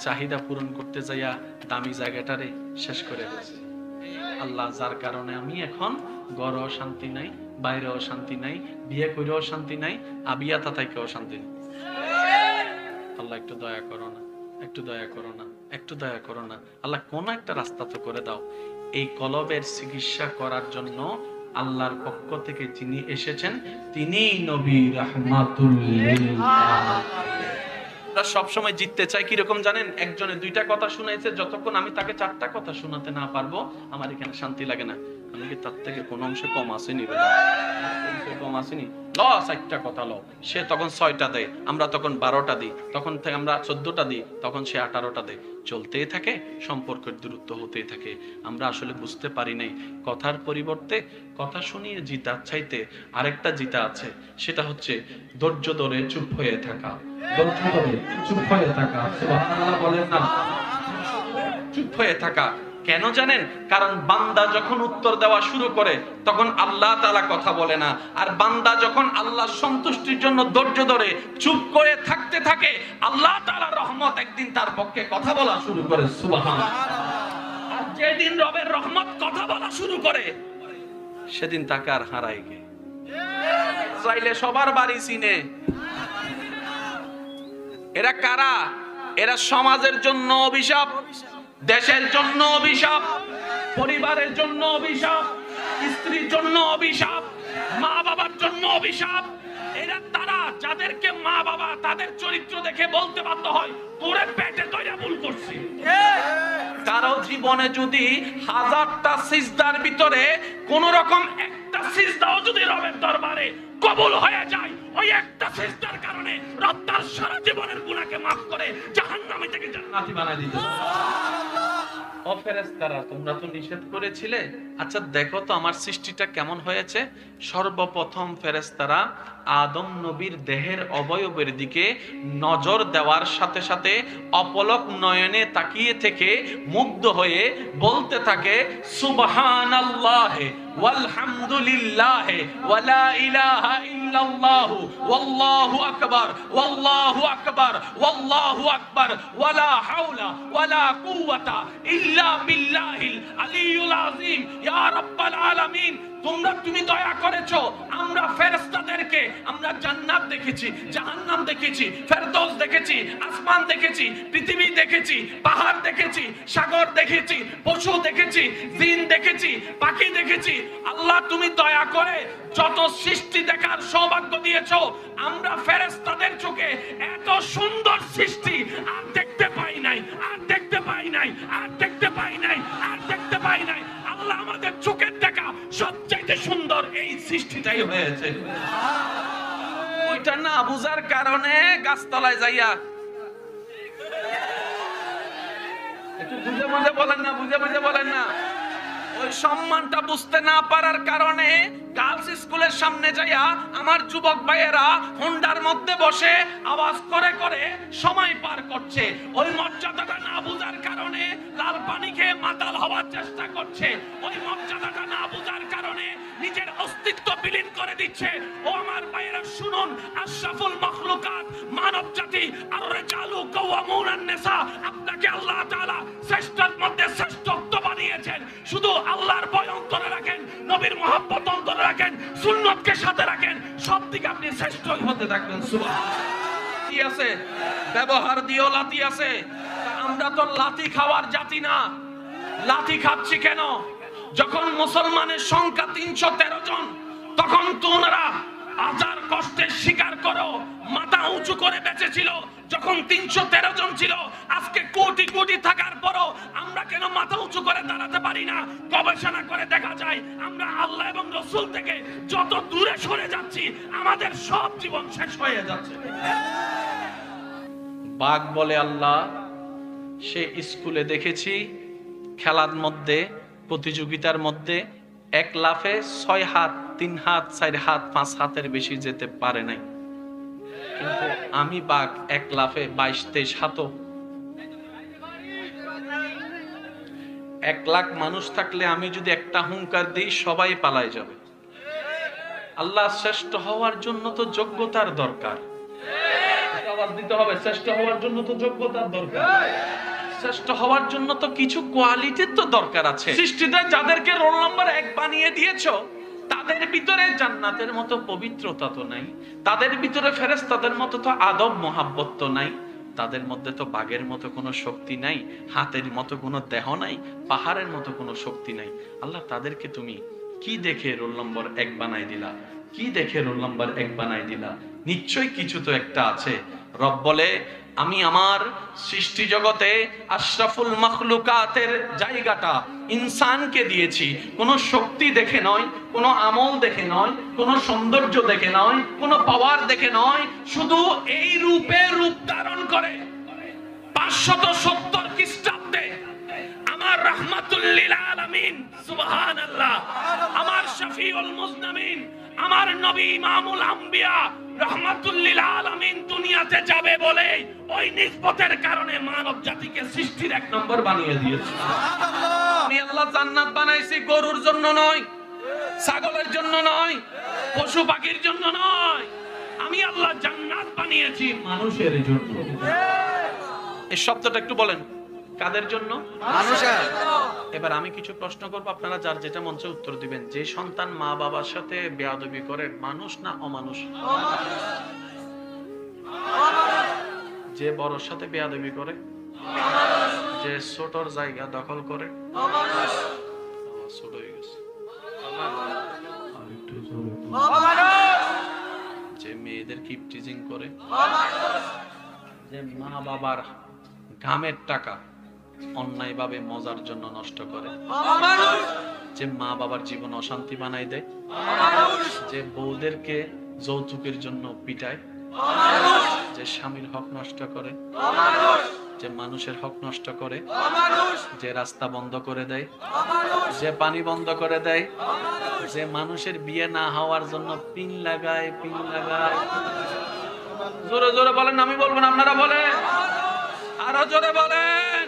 চাহিদা পূরণ করতে যাইয়া দামি জায়গাটারে শেষ করে দিয়েছে। আল্লাহ, যার কারণে আমি এখন ঘরেও শান্তি নাই, বাইরেও শান্তি নাই, বিয়ে করেও শান্তি নাই, আবিয়া তাতাইকেও শান্তি নাই। আল্লাহ একটু দয়া করো না, একটু দয়া করো না, একটু দয়া করো না। আল্লাহ কোন একটা রাস্তা তো করে দাও। এই কলবের চিকিৎসা করার জন্য আল্লাহর পক্ষ থেকে যিনি এসেছেন তিনিই নবী রাহমাতুল লিল আলামিন। আমরা সবসময় জিততে চাই কিরকম জানেন? একজনে দুইটা কথা শুনাইছে, যতক্ষণ আমি তাকে চারটা কথা শোনাতে না পারবো আমার এখানে শান্তি লাগে না। আমি কি তার থেকে কোন অংশে কম আসেনি? কম আসেনি, ল চারটা কথা ল। সে তখন 6টা দেয়, আমরা তখন 12টা দিই, তখন থেকে আমরা 14টা দিই, তখন সে 18টা দেয়। চলতেই থাকে, সম্পর্কের দূরত্ব হতেই থাকে। আমরা আসলে বুঝতে পারি নাই কথার পরিবর্তে কথা শুনিয়ে জিতার চাইতে আরেকটা জিতা আছে, সেটা হচ্ছে ধৈর্য ধরে চুপ হয়ে থাকা। ধৈর্য ধরে চুপ হয়ে থাকা, সুবহানাল্লাহ বলেন না? চুপ হয়ে থাকা কেন জানেন? কারণ বান্দা যখন উত্তর দেওয়া শুরু করে তখন আল্লাহ তাআলা কথা বলে না, আর বান্দা যখন আল্লাহর সন্তুষ্টির জন্য ধৈর্য ধরে চুপ করে থাকতে থাকে, আল্লাহ তাআলার রহমত একদিন তার পক্ষে কথা বলা শুরু করে। সুবহানাল্লাহ। আর যেদিন রবের রহমত কথা বলা শুরু করে সেদিন তাকে আর হারাই গে। চাইলে সবার বাড়ি চিনে। এরা কারা? এরা সমাজের জন্য অভিশাপ, দেশের জন্য অভিশাপ, পরিবারের জন্য অভিশাপ, স্ত্রীর জন্য অভিশাপ, মা বাবার জন্য অভিশাপ। এরা তারা যাদেরকে মা বাবা তাদের চরিত্র দেখে বলতে বাধ্য হয় তোরে পেটে তৈরি ভুল করছিস। কারো জীবনে যদি 1000টা সিজদার ভিতরে কোন রকম একটা সিজদাও যদি রবের দরবারে কবুল হয়ে যায়, ওই একটা সিজদার কারণে রব তার সারা জীবনের গুনাহকে maaf করে জাহান্নামে থেকে জান্নাতি বানায় দিতে। ও ফেরেশতারা, তোমরা তো নিষেধ করেছিলে, আচ্ছা দেখো তো আমার সৃষ্টিটা কেমন হয়েছে। সর্বপ্রথম ফেরেশতারা আদম নবীর দেহের অবয়বের দিকে নজর দেওয়ার সাথে সাথে অপলক নয়নে তাকিয়ে থেকে মুগ্ধ হয়ে বলতে থাকে সুবহানাল্লাহি ওয়ালহামদুলিল্লাহি ওয়ালা ইলাহা ইল্লাল্লাহু ওয়াল্লাহু আকবার ওয়াল্লাহু আকবার ওয়াল্লাহু আকবার ওয়ালা হাওলা ওয়ালা কুওয়াতা ইল্লা বিল্লাহিল আলিয়্যুল আযীম ইয়া রাব্বাল আলামিন। তুমি দয়া করেছো, আমরা ফেরেশতাদেরকে আমরা জান্নাত দেখেছি, জাহান্নাম দেখেছি, ফেরদৌস দেখেছি, আসমান দেখেছি, পৃথিবী দেখেছি, পাহাড় দেখেছি, সাগর দেখেছি, পশু দেখেছি, জিন দেখেছি, পাখি দেখেছি। আল্লাহ তুমি দয়া করে যত সৃষ্টি দেখার সৌভাগ্য দিয়েছো, আমরা ফেরেশতাদের চোখে এত সুন্দর সৃষ্টি আর দেখতে পাই নাই, আর দেখতে পাই নাই, আর দেখতে পাই নাই, আর দেখতে পাই নাই। আল্লাহ আমাদের চোখের দেখা সবচাইতে সুন্দর এই সৃষ্টিটাই হয়েছে। ওইটা না বুঝার কারণে গাছতলায় যাইয়া একটু বুঝে বুঝে বলেন না, বুঝে বুঝে বলেন না। ওই সম্মানটা বুঝতে না পারার কারণে গার্লস স্কুলের সামনে যাইয়া আমার যুবক ভাইয়েরা হোন্ডার মধ্যে বসে আওয়াজ করে করে সময় পার করছে। ওই মর্যাদাটা না বুঝার কারণে লাল পানি খেয়ে মাতাল হওয়ার চেষ্টা করছে। ওই মর্যাদাটা না বুঝার কারণে নিজের অস্তিত্ব বিলীন করে দিচ্ছে। ও আমার ভাইয়েরা শুনুন, আশরাফুল মাখলুকাত মানব জাতি আর রিজালু কাওয়ামুনান নিসা, আপনাকে আল্লাহ তাআলা শ্রেষ্ঠর মধ্যে শ্রেষ্ঠত্ব বানিয়েছেন। শুধু আল্লাহর ভয় অন্তরে রাখেন, নবীর মহব্বত অন্তরে রাখেন, সুন্নতকে সাথে রাখেন, সব দিকে আপনি শ্রেষ্ঠ হতে থাকবেন। সুবহানাল্লাহ। কি আছে? ব্যবহার দিও লাতি আছে। আমরা তো লাতি খাওয়ার জাতি না। লাতি খাচ্ছি কেন? যখন মুসলমানের সংখ্যা 313 জন, তখন তোমরা হাজার কষ্টের স্বীকার করো মাথা উঁচু করে বেঁচেছিল। যখন 313 জন ছিল, আজকে কোটি কোটি থাকার পরও আমরা কেন মাথা উঁচু করে দাঁড়াতে পারি না? গবেষণা করে দেখা যায় আমরা আল্লাহ এবং রাসূল থেকে যত দূরে সরে যাচ্ছি, আমাদের সব জীবন শেষ হয়ে যাচ্ছে। বাঘ বলে আল্লাহ, সে স্কুলে দেখেছি খেলার মধ্যে প্রতিযোগিতার মধ্যে 1 লাফে 6 হাত, 3 হাত, 4 হাত, 5 হাতের বেশি যেতে পারে নাই। কিন্তু আমি বাঘ 1 লাফে 22-23 হাতও। 1 লাখ মানুষ থাকলে আমি যদি একটা হুঙ্কার দিই সবাই পালায় যাবে। আল্লাহ শ্রেষ্ঠ হওয়ার জন্য তো যোগ্যতার দরকার। আওয়াজ দিতে হবে। শ্রেষ্ঠ হওয়ার জন্য তো যোগ্যতার দরকার, শ্রেষ্ঠ হওয়ার জন্য তো কিছু কোয়ালিটির তো দরকার আছে। সৃষ্টিতে যাদেরকে রোল নাম্বার 1 বানিয়ে দিয়েছো, তাদের ভিতরে জান্নাতের মতো পবিত্রতা তো নাই, তাদের ভিতরে ফেরেশতাদের মতো তো আদব মোহাব্বত তো নাই, তাদের মধ্যে তো বাঘের মতো কোনো শক্তি নাই, হাতের মতো কোনো দেহ নাই, পাহাড়ের মতো কোনো শক্তি নাই। আল্লাহ, তাদেরকে তুমি কি দেখে রোল নম্বর 1 বানাই দিলা? কি দেখে রোল নম্বর 1 বানাই দিলা? নিশ্চয়ই কিছু তো একটা আছে। রব বলে, আমি আমার সৃষ্টি জগতে আশরাফুল মাখলুকাতের জায়গাটা ইনসানকে দিয়েছি। কোনো শক্তি দেখে নয়, কোনো আমল দেখে নয়, কোনো সৌন্দর্য দেখে নয়, কোনো পাওয়ার দেখে নয়, শুধু এই রূপে রূপ ধারণ করে 570 খ্রিস্টাব্দে আমার রাহমাতুল লিল আলামিন, সুবহানাল্লাহ, আমার শফিউল মুজনামিন, আমার নবী ইমামুল আম্বিয়া রাহমাতুল লিল আলামিন দুনিয়াতে যাবে বলে ওই নিসবতের কারণে মানব জাতিকে সৃষ্টির 1 নম্বর বানিয়ে দিয়েছে। আমি আল্লাহ জান্নাত বানাইছি গরুর জন্য নয়, ছাগলের জন্য নয়, পশু পাখির জন্য নয়। আমি আল্লাহ জান্নাত বানিয়েছি মানুষের জন্য। এই শব্দটা একটু বলেন, কাদের জন্য? মানুষের। এবার আমি কিছু প্রশ্ন করব, আপনারা যার যেটা মন চায় উত্তর দিবেন। যে সন্তান মা বাবার সাথে বেয়াদবি করে, মানুষ না অমানুষ? যে বড়র সাথে বেয়াদবি করে, যে ছোটর জায়গা দখল করে, ছোট হয়ে গেছে, যে মেয়েদের কিপটিজিং করে, যে মা বাবার ঘামের টাকা অন্যায়ভাবে মজার জন্য নষ্ট করে, যে মা বাবার জীবন অশান্তি বানাই দেয়, যে বউদেরকে যৌতুকের জন্য পিটায়, যে স্বামীর হক নষ্ট করে, যে মানুষের হক নষ্ট করে, যে রাস্তা বন্ধ করে দেয়, যে পানি বন্ধ করে দেয়, যে মানুষের বিয়ে না হওয়ার জন্য পিন লাগায়। জোরে জোরে বলেন, আমি বলবো না, আপনারা বলেন, আরো জোরে বলেন।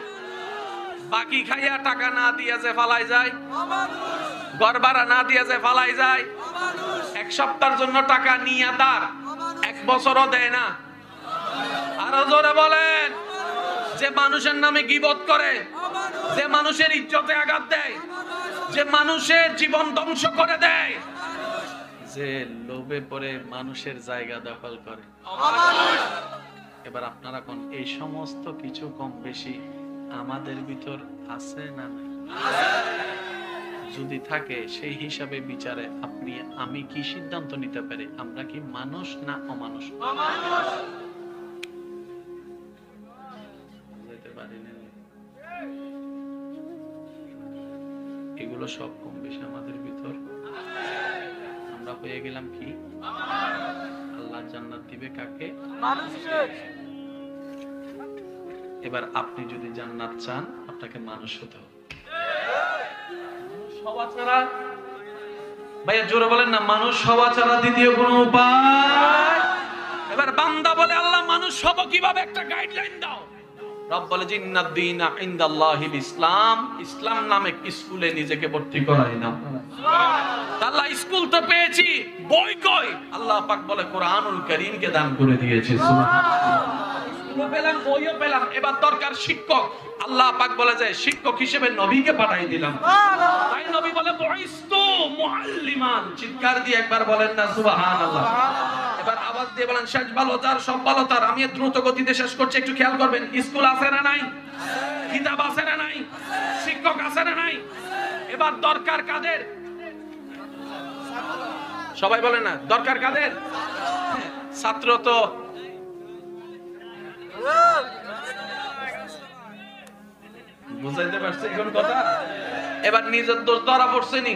বাকি খাইয়া টাকা না দিয়ে যে ফালাই যায়, ঘর ভাড়া না দিয়ে যে ফালাই যায়, 1 সপ্তাহের জন্য টাকা নিয়ে তার 1 বছরও দেয় না। আরো জোরে বলেন। যে মানুষের নামে গীবত করে, যে মানুষের ইজ্জতে আঘাত দেয়, যে মানুষের জীবন ধ্বংস করে দেয়, যে লোভে পড়ে মানুষের জায়গা দখল করে। এবার আপনারা কোন এই সমস্ত কিছু কম বেশি আমাদের ভিতর আছে না নাই? যদি থাকে সেই হিসাবে বিচারে আপনি আমি কি সিদ্ধান্ত নিতে পারি, আমরা কি মানুষ না অমানুষ? এগুলো সব কম বেশি আমাদের ভিতর। আমরা হয়ে গেলাম কি? আল্লাহ জান্নাত দিবে কাকে? মানুষকে। এবার আপনি যদি জান্নাত চান, আপনাকে মানুষ হতে হবে। হওয়া ছাড়া, ভাইয়া জোরে বলেন না, মানুষ হওয়া ছাড়া দ্বিতীয় কোনো উপায়। এবার বান্দা বলে, আল্লাহ মানুষ হব কিভাবে, একটা গাইডলাইন দাও। রব বলে, জিন্নাত দীনা ইনদাল্লাহিল ইসলাম, ইসলাম নামে স্কুলে নিজেকে ভর্তি করাই না। আল্লাহ স্কুল তো পেয়েছি, বই কই? আল্লাহ পাক বলে, কোরআনুল কারীমকে দান করে দিয়েছি। সুবহানাল্লাহ। পেলাম, বইও পেলাম, এবার দরকার শিক্ষক। আল্লাহ পাক বলে যে শিক্ষক হিসেবে নবীকে পাঠাই দিলাম। তাই নবী বলে, বুইস্তু মুআল্লিমান। চিৎকার দিয়ে একবার বলেন না সুবহানাল্লাহ। এবার আওয়াজ দিয়ে বলেন, শেষ ভালো যার, সব ভালো তার। আমি দ্রুত গতিতে শেষ করছি, একটু খেয়াল করবেন। স্কুল আছে না নাই? কিতাব আছে না নাই? শিক্ষক আছে না নাই? এবার দরকার কাদের? সবাই বলেন না, দরকার কাদের? ছাত্র তো বুঝাইতে পারছে এখন কথা? এবার নিজের দোষ ধরা পড়ছে নি?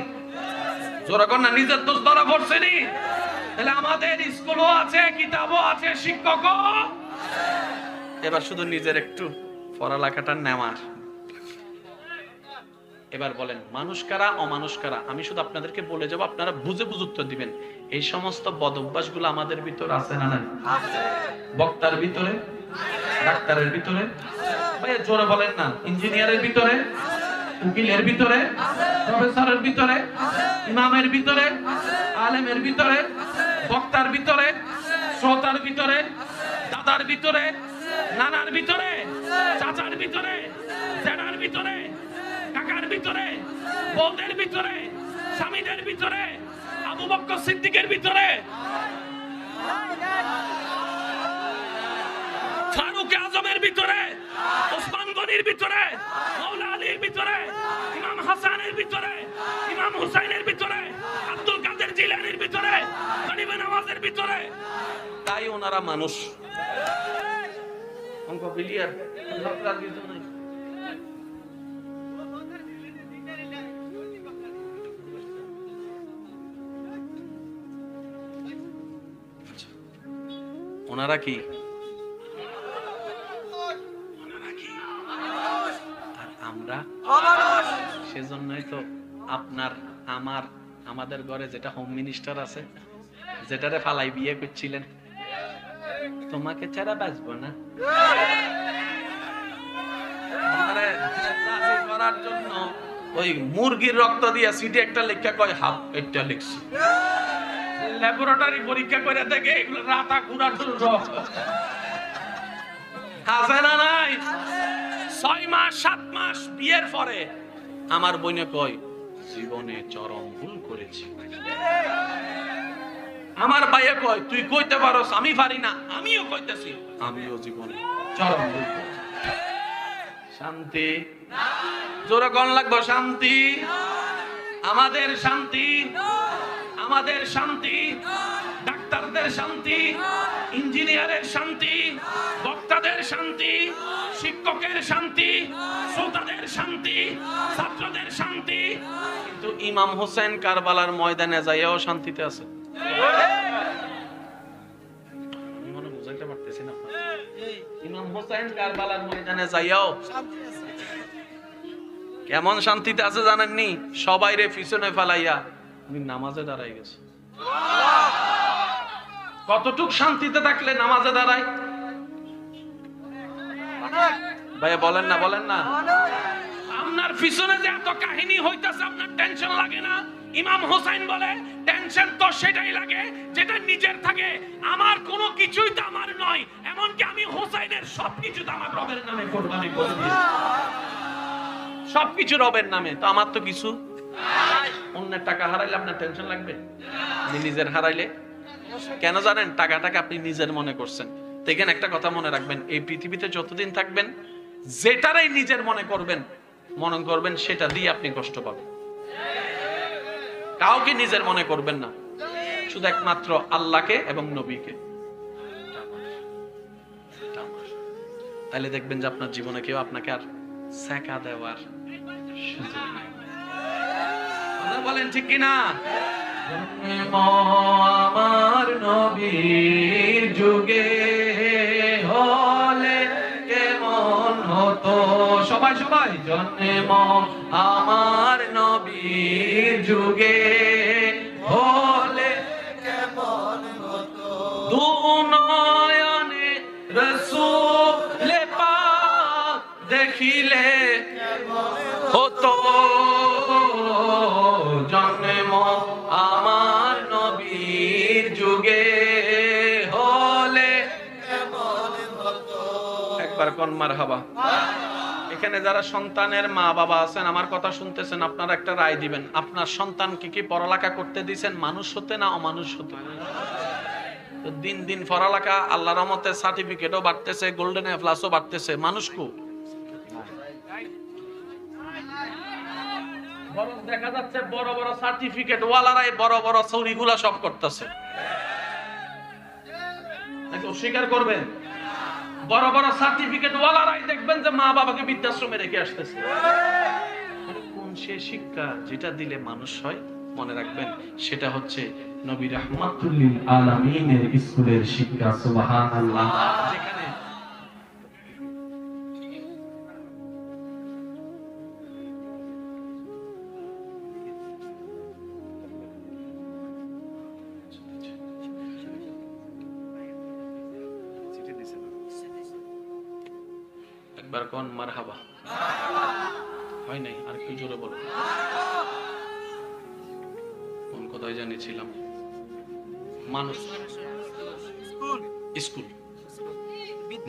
জোরে কর না, নিজের দোষ ধরা পড়ছে নি? তাহলে আমাদের স্কুলও আছে, কিতাবও আছে, শিক্ষকও। এবার শুধু নিজের একটু পড়ালেখাটা নেওয়ার। এবার বলেন, মানুষ কারা অমানুষ কারা? আমি শুধু আপনাদেরকে বলে যাব, আপনারা বুঝে বুঝে উত্তর দিবেন। এই সমস্ত বদ অভ্যাসগুলো আমাদের ভিতর আছে না নাই? বক্তার ভিতরে, ডাক্তারের ভিতরে, ভাই জোরে বলেন না, ইঞ্জিনিয়ারের ভিতরে, উকিলের ভিতরে, প্রফেসরের ভিতরে, ইমামের ভিতরে, আলেমের ভিতরে, বক্তার ভিতরে, শ্রোতার ভিতরে, দাদার ভিতরে, নানার ভিতরে, চাচার ভিতরে, জেঠার ভিতরে, কাকার ভিতরে, বউদের ভিতরে, স্বামীদের ভিতরে, আবু বকর সিদ্দিকের ভিতরে, ফারুক আজমের ভিতরে, ওসমান গনির ভিতরে, মাওলা আলীর ভিতরে, ইমাম হাসানের ভিতরে, ইমাম হুসাইনের ভিতরে, আব্দুল কাদের জিলানীর ভিতরে, গরিবে নওয়াজের ভিতরে। তাই ওনারা মানুষ। অঙ্ক ক্লিয়ার? ঝগড়ার কিছু নাই। ওনারা কি? আর আমরা? সেজন্যই তো আপনার, আমার, আমাদের ঘরে যেটা হোম মিনিস্টার আছে, যেটারে ফালাই বিয়ে করছিলেন, তোমাকে ছাড়া বাঁচবো না, করার জন্য ওই মুরগির রক্ত দিয়ে সিটি একটা লেখা কয় হাফ একটা লিখছি। ল্যাবরেটরি পরীক্ষা করে দেখে এগুলো রাতা কুড়াটুর রক্ত আছে না নাই? 6 মাস 7 মাস বিয়ের পরে আমার বোনে কয় জীবনে চরম ভুল করেছি। আমার ভাইয়ে কয় তুই কইতে পারোস, আমি পারি না। আমিও কইতেছি আমিও জীবনে চরম ভুল করেছি। শান্তি জোরে কোন লাগবো? শান্তি। আমাদের শান্তি, আমাদের শান্তি, ডাক্তারদের শান্তি, ইঞ্জিনিয়ারের শান্তি, বক্তাদের শান্তি, শিক্ষকের শান্তি, শ্রোতাদের শান্তি, ছাত্রদের শান্তি। কিন্তু ইমাম হোসেন কারবালার ময়দানে যাইয়াও শান্তিতে আছে। আমি মনে বুঝাইতে পারতেছি না। ইমাম হোসেন কারবালার ময়দানে যাইয়াও কেমন শান্তিতে আছে জানেননি? সবাই রে পিছনে ফেলাইয়া উনি নামাজে দাঁড়াই গেছে। কতটুক শান্তিতে থাকলে নামাজে দাঁড়ায়? ভাইয়া বলেন না, বলেন না। আপনার পিছনে যে এত কাহিনী হইতাছে আপনার টেনশন লাগে না? ইমাম হোসেন বলে টেনশন তো সেটাই লাগে যেটা নিজের থাকে। আমার কোনো কিছুই তো আমার নয়, এমনকি আমি হোসেনের সবকিছু তো আমার রবের নামে কোরবানি করে দিয়েছি। সবকিছু রবের নামে, তো আমার তো কিছু। অন্যের টাকা হারাইলে আপনার টেনশন লাগবে? আপনি নিজের হারাইলে কেন জানেন? টাকাটাকে আপনি নিজের মনে করছেন। দেখেন একটা কথা মনে রাখবেন, এই পৃথিবীতে যতদিন থাকবেন যেটারাই নিজের মনে করবেন সেটা দিয়ে আপনি কষ্ট পাবেন। কাউকে নিজের মনে করবেন না, শুধু একমাত্র আল্লাহকে এবং নবীকে। তাহলে দেখবেন যে আপনার জীবনে কেউ আপনাকে আর সেকা দেওয়ার সুযোগ নাই। বলেন ঠিক কিনা? আমার নবীর যুগে হলে কেমন হতো, সবাই সবাই জন্ম আমার নবীর যুগে হলে কেমন হতো, দুনয়নে রাসূল পাক দেখিলে হতো, জন্ম আমার নবীর যুগে হলে কেমন হতো। একবার কোন মারহাবা। এখানে যারা সন্তানের মা বাবা আছেন, আমার কথা শুনতেছেন, আপনারা একটা রায় দিবেন। আপনার সন্তানকে কি পড়ালেখা করতে দিয়েছেন মানুষ হতে না অমানুষ হতে? দিন দিন পড়ালেখা আল্লাহর রহমতে সার্টিফিকেটও বাড়তেছে, গোল্ডেন এ প্লাসও বাড়তেছে, মানুষ কো? বরং দেখা যাচ্ছে বড় বড় সার্টিফিকেট ওয়ালারাই বড় বড় চুরিগুলা সব করতেছে। নাকি অস্বীকার করবেন? বড় বড় সার্টিফিকেট ওয়ালারাই দেখবেন যে মা বাবাকে বৃদ্ধাশ্রমে রেখে আসতেছে। কোন সে শিক্ষা যেটা দিলে মানুষ হয়? মনে রাখবেন সেটা হচ্ছে নবী রাহমাতুল লিল আলামিনের স্কুলের শিক্ষা। সুবহানাল্লাহ। যেখানে একবার কোন মারহাবা। হয় নাই? আর একটু জোরে বলো। কোন কথাই জানিছিলাম? মানুষ, স্কুল।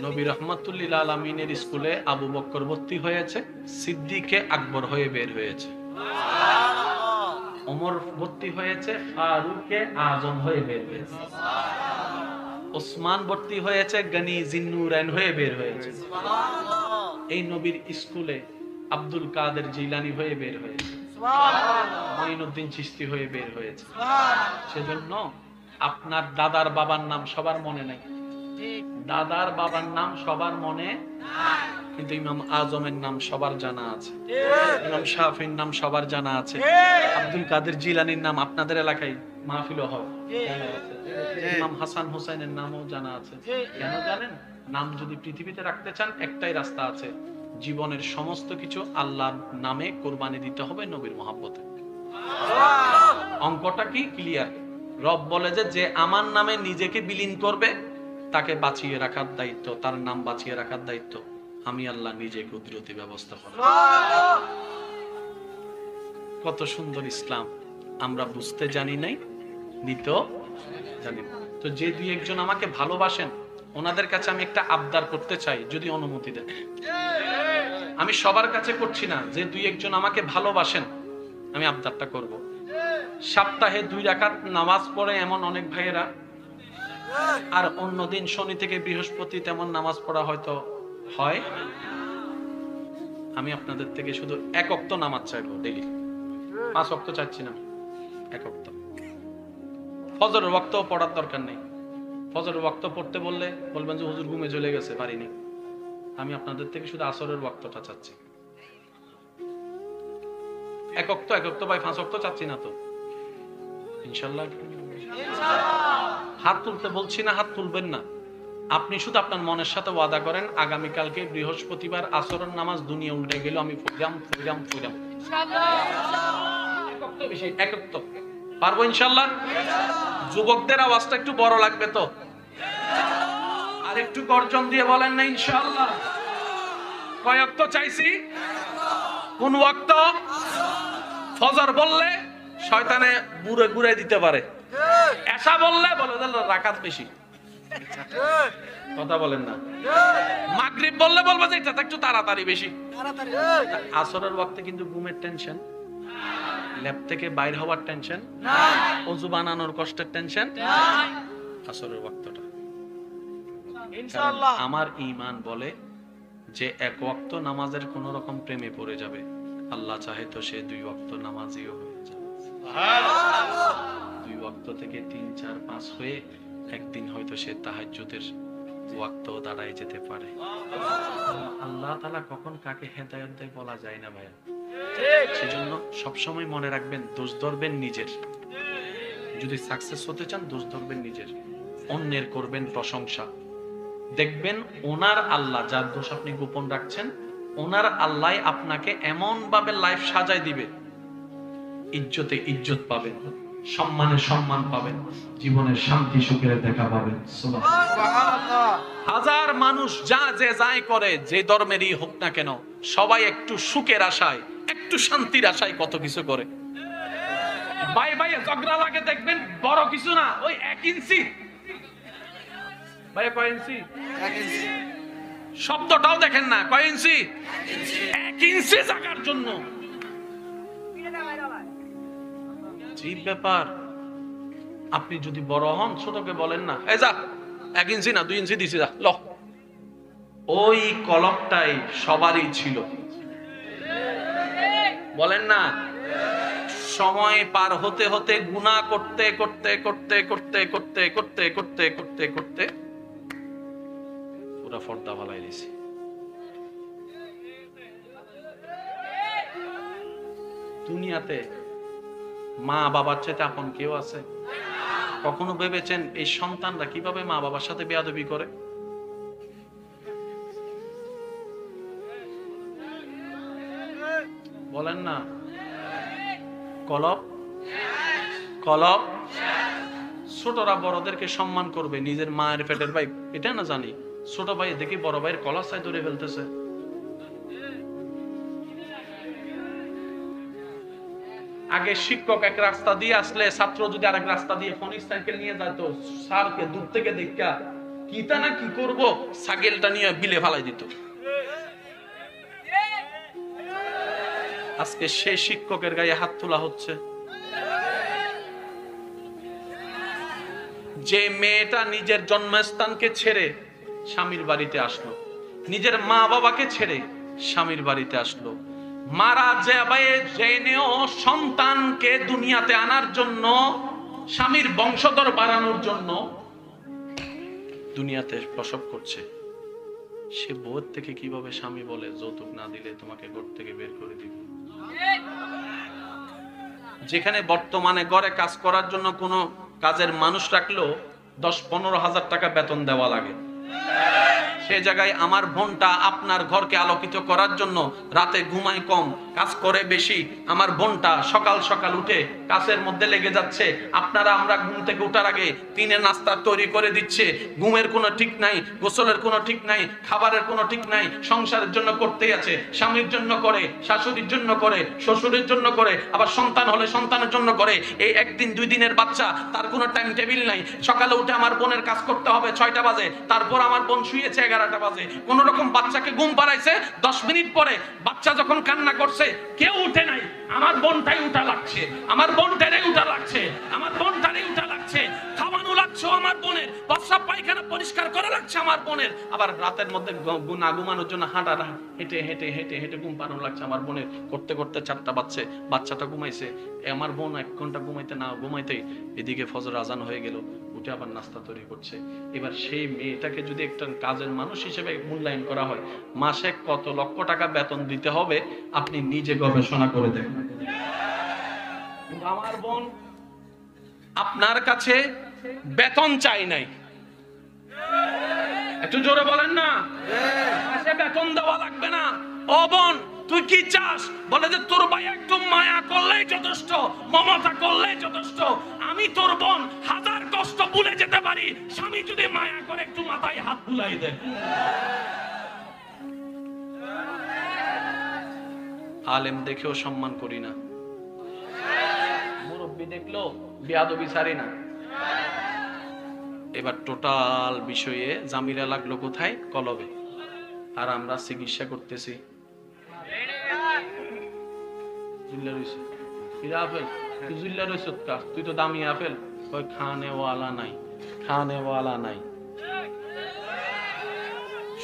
নবী রাহমাতুল্লিল আলামিনের স্কুলে আবু বকর ভর্তি হয়েছে, সিদ্দিকে আকবর হয়ে বের হয়েছে, ওমর ভর্তি হয়েছে, ফারুকে আজম হয়ে বের হয়েছে, ওসমান ভর্তি হয়েছে, গনি জিন্নুরাইন হয়ে বের হয়েছে। এই নবীর স্কুলে আব্দুল কাদের জিলানী হয়ে বের হয়েছে, মঈনুদ্দিন চিশতি হয়ে বের হয়েছে। সেজন্য আপনার দাদার বাবার নাম সবার মনে নাই, দাদার বাবার নাম সবার মনে, কিন্তু ইমাম আজমের নাম সবার জানা আছে, ইমাম শাফির নাম সবার জানা আছে, আব্দুল কাদের জিলানীর নাম আপনাদের এলাকায় মাহফিলও হয়, ইমাম হাসান হুসাইনের নামও জানা আছে। কেন জানেন? নাম যদি পৃথিবীতে রাখতে চান একটাই রাস্তা আছে, জীবনের সমস্ত কিছু আল্লাহর নামে কোরবানি দিতে হবে নবীর মহব্বতে। অঙ্কটা কি ক্লিয়ার? রব বলে যে আমার নামে নিজেকে বিলীন করবে তাকে বাঁচিয়ে রাখার দায়িত্ব, তার নাম বাঁচিয়ে রাখার দায়িত্ব আমি আল্লাহ নিজে কুদরতি ব্যবস্থা করব। কত সুন্দর ইসলাম, আমরা বুঝতে জানি নাই, নিতেও জানি না। তো যে দুই একজন আমাকে ভালোবাসেন ওনাদের কাছে আমি একটা আবদার করতে চাই, যদি অনুমতি দেন। আমি সবার কাছে করছি না, যে দুই একজন আমাকে ভালোবাসেন আমি আবদারটা করব। সপ্তাহে 2 রাকাত নামাজ পড়ে এমন অনেক ভাইয়েরা, আর অন্যদিন শনি থেকে বৃহস্পতি তেমন নামাজ পড়া হয়তো হয়। আমি আপনাদের থেকে শুধু 1 ওয়াক্ত নামাজ চাইবো, ডেইলি 5 ওয়াক্ত চাচ্ছি না, 1 ওয়াক্ত। ফজরের ওয়াক্ত পড়ার দরকার নেই, ফজরের ওয়াক্ত পড়তে বললে বলবেন যে হুজুর ঘুমে চলে গেছে পারিনি। আমি আপনাদের থেকে শুধু আসরের ওয়াক্তটা চাচ্ছি, 1 ওয়াক্ত ভাই, 5 ওয়াক্ত চাচ্ছি না তো, ইনশাআল্লাহ। হাত তুলতে বলছি না, হাত তুলবেন না। আপনি শুধু আপনার মনের সাথে ওয়াদা করেন, আগামীকালকে বৃহস্পতিবার আসরের নামাজ দুনিয়া উল্টে গেল আমি ফিরাম। বেশি 1 ওয়াক্ত পারবো ইনশাআল্লাহ। যুবকদের আওয়াজটা একটু বড় লাগবে তো, আর একটু গর্জন দিয়ে বলেন না ইনশাআল্লাহ। কয় ওয়াক্ত চাইছি? কোন ওয়াক্ত? ফজর বললে শয়তানে বুড়ে ঘুরে দিতে পারে, এশা বললে বলে রাকাত বেশি, কথা বলেন না। মাগরিব বললে বলবে যে এটা একটু তাড়াতাড়ি বেশি। আসরের ওয়াক্তে কিন্তু ঘুমের টেনশন, ল্যাব থেকে বাইর হওয়ার টেনশন, ওযু বানানোর কষ্টের টেনশন, আসরের ওয়াক্তটা ইনশাআল্লাহ। আমার ঈমান বলে যে 1 ওয়াক্ত নামাজের কোন রকম প্রেমে পড়ে যাবে, আল্লাহ চাহে তো সে 2 ওয়াক্ত নামাজিও হয়ে যাবে। সুবহানাল্লাহ। 2 ওয়াক্ত থেকে 3, 4, 5 হয়ে একদিন হয়তো সে তাহাজ্জুদের ওয়াক্ত দাঁড়ায় যেতে পারে। আল্লাহ তাআলা কখন কাকে হেদায়েত দেয় বলা যায় না ভাই। সেজন্য সবসময় মনে রাখবেন, দোষ ধরবেন নিজের। যদি সাকসেস হতে চান দোষ ধরবেন নিজের, অন্যের করবেন প্রশংসা। দেখবেন ওনার আল্লাহ, যার দোষ আপনি গোপন রাখছেন, ওনার আল্লাহ আপনাকে এমন ভাবে লাইফ সাজাই দিবে, ইজ্জতে ইজ্জত পাবেন, সম্মানে সম্মান পাবেন, জীবনের শান্তি সুখের দেখা পাবেন। সুবহানাল্লাহ। হাজার মানুষ যে যাই করে, যে ধর্মেরই হোক না কেন, সবাই একটু সুখের আশায়, একটু শান্তির আশায় কত কিছু করে। ভাই ঝগড়া লাগে দেখবেন, বড় কিছু না, ওই 1 ইঞ্চি। ভাই কয় ইঞ্চি? 1 ইঞ্চি। শব্দটাও দেখেন না, কয় ইঞ্চি? 1 ইঞ্চি জায়গার জন্য জীব ব্যাপার। আপনি যদি বড় হন, ছোটকে বলেন না এই যা 1 ইঞ্চি না 2 ইঞ্চি দিছি যা ল। ওই কলমটাই সবারই ছিল, বলেন না। সময় পার হতে হতে, গুনাহ করতে করতে করতে করতে করতে করতে করতে করতে করতে পুরা ফর্দা বালাই দিছি। দুনিয়াতে মা বাবার চাইতে আপন কেউ আছে? কখনো ভেবেছেন এই সন্তানরা কিভাবে মা বাবার সাথে বেয়াদবি করে? বলেন না। কলব কলব। ছোটরা বড়দেরকে সম্মান করবে, নিজের মায়ের পেটের ভাই এটা না জানি, ছোট ভাই দেখি বড় ভাইয়ের কলার সাই ধরে ফেলতেছে। আগে শিক্ষক এক রাস্তা দিয়ে আসলে ছাত্র যদি আরেক রাস্তা দিয়ে ফোনিক সাইকেল নিয়ে যায় তো স্যারকে দূর থেকে দেখা কিতা না কি করব, ছাগলটা নিয়ে বিলে ফালাই দিত। আজকে সেই শিক্ষকের গায়ে হাত তোলা হচ্ছে। যে মেয়েটা নিজের জন্মস্থানকে ছেড়ে স্বামীর বাড়িতে আসলো, নিজের মা বাবাকে ছেড়ে স্বামীর বাড়িতে আসলো, মারা যাবে জেনেও সন্তানকে দুনিয়াতে আনার জন্য, স্বামীর বংশধর বাড়ানোর জন্য দুনিয়াতে প্রসব করছে, সে বউয়ের থেকে কিভাবে স্বামী বলে যৌতুক না দিলে তোমাকে ঘর থেকে বের করে দিব? যেখানে বর্তমানে ঘরে কাজ করার জন্য কোনো কাজের মানুষ রাখলেও 10-15 হাজার টাকা বেতন দেওয়া লাগে, সে জায়গায় আমার বোনটা আপনার ঘরকে আলোকিত করার জন্য রাতে ঘুমায় কম, কাজ করে বেশি, আমার বোনটা সকাল সকাল উঠে কাজের মধ্যে লেগে যাচ্ছে, আপনারা আমরা ঘুম থেকে ওঠার আগে তিনের নাস্তা তৈরি করে দিচ্ছে, ঘুমের কোনো ঠিক নাই, গোসলের কোনো ঠিক নাই, খাবারের কোনো ঠিক নাই, সংসারের জন্য করতেই আছে, স্বামীর জন্য করে, শাশুড়ির জন্য করে, শ্বশুরের জন্য করে, আবার সন্তান হলে সন্তানের জন্য করে। এই একদিন 2 দিনের বাচ্চা, তার কোনো টাইম টেবিল নাই, সকালে উঠে আমার বোনের কাজ করতে হবে 6টা বাজে, তারপর আমার বোন শুয়েছে 11টা বাজে, কোন রকম বাচ্চাকে ঘুম পাড়াইছে, 10 মিনিট পরে বাচ্চা যখন কান্না করছে কেউ উঠে নাই, আমার বোনটাই উঠা লাগছে, আমার বোনটারই উঠা লাগছে, আমার বোনটারই উঠা লাগছে, খাওয়ানো লাগছে আমার বোনের, প্রস্রাব পায়খানা পরিষ্কার করা লাগছে আমার বোনের, আবার রাতের মধ্যে না ঘুমানোর জন্য হেঁটে হেঁটে হেঁটে হেঁটে ঘুম পাড়ানো লাগছে আমার বোনের, করতে করতে 4টা বাজছে, বাচ্চাটা ঘুমাইছে, আমার বোন 1 ঘন্টা ঘুমাইতে না ঘুমাইতেই এদিকে ফজর আজান হয়ে গেল, উঠে আবার নাস্তা তৈরি করছে। এবার সেই মেয়েটাকে যদি একটা কাজের মানুষ হিসেবে মূল্যায়ন করা হয়, মাসে কত লক্ষ টাকা বেতন দিতে হবে আপনি নিজে গবেষণা করে দেখুন। কিন্তু আমার বোন আপনার কাছে বেতন চাই নাই, একটু জোরে বলেন না, মাসে বেতন দেওয়া লাগবে না। ও বোন তুই কি চাস? বলে যে তোর ভাই একটু মায়া করলেই যথেষ্ট, মমতা করলেই যথেষ্ট। আমি তোর বোন 1000 কষ্ট ভুলে যেতে পারি, স্বামী যদি মায়া করে একটু মাথায় হাত বুলাই দেয়। আলেম দেখেও সম্মান করি না, মুরব্বী দেখলো বেয়াদবি ছাড়ি না। এবার টোটাল বিষয়ে জামিরা লাগলো কোথায়? কলবে। আর আমরা চিকিৎসা করতেছি তুই তো দামি আপেল, খানেওয়ালা নাই, খানেওয়ালা নাই।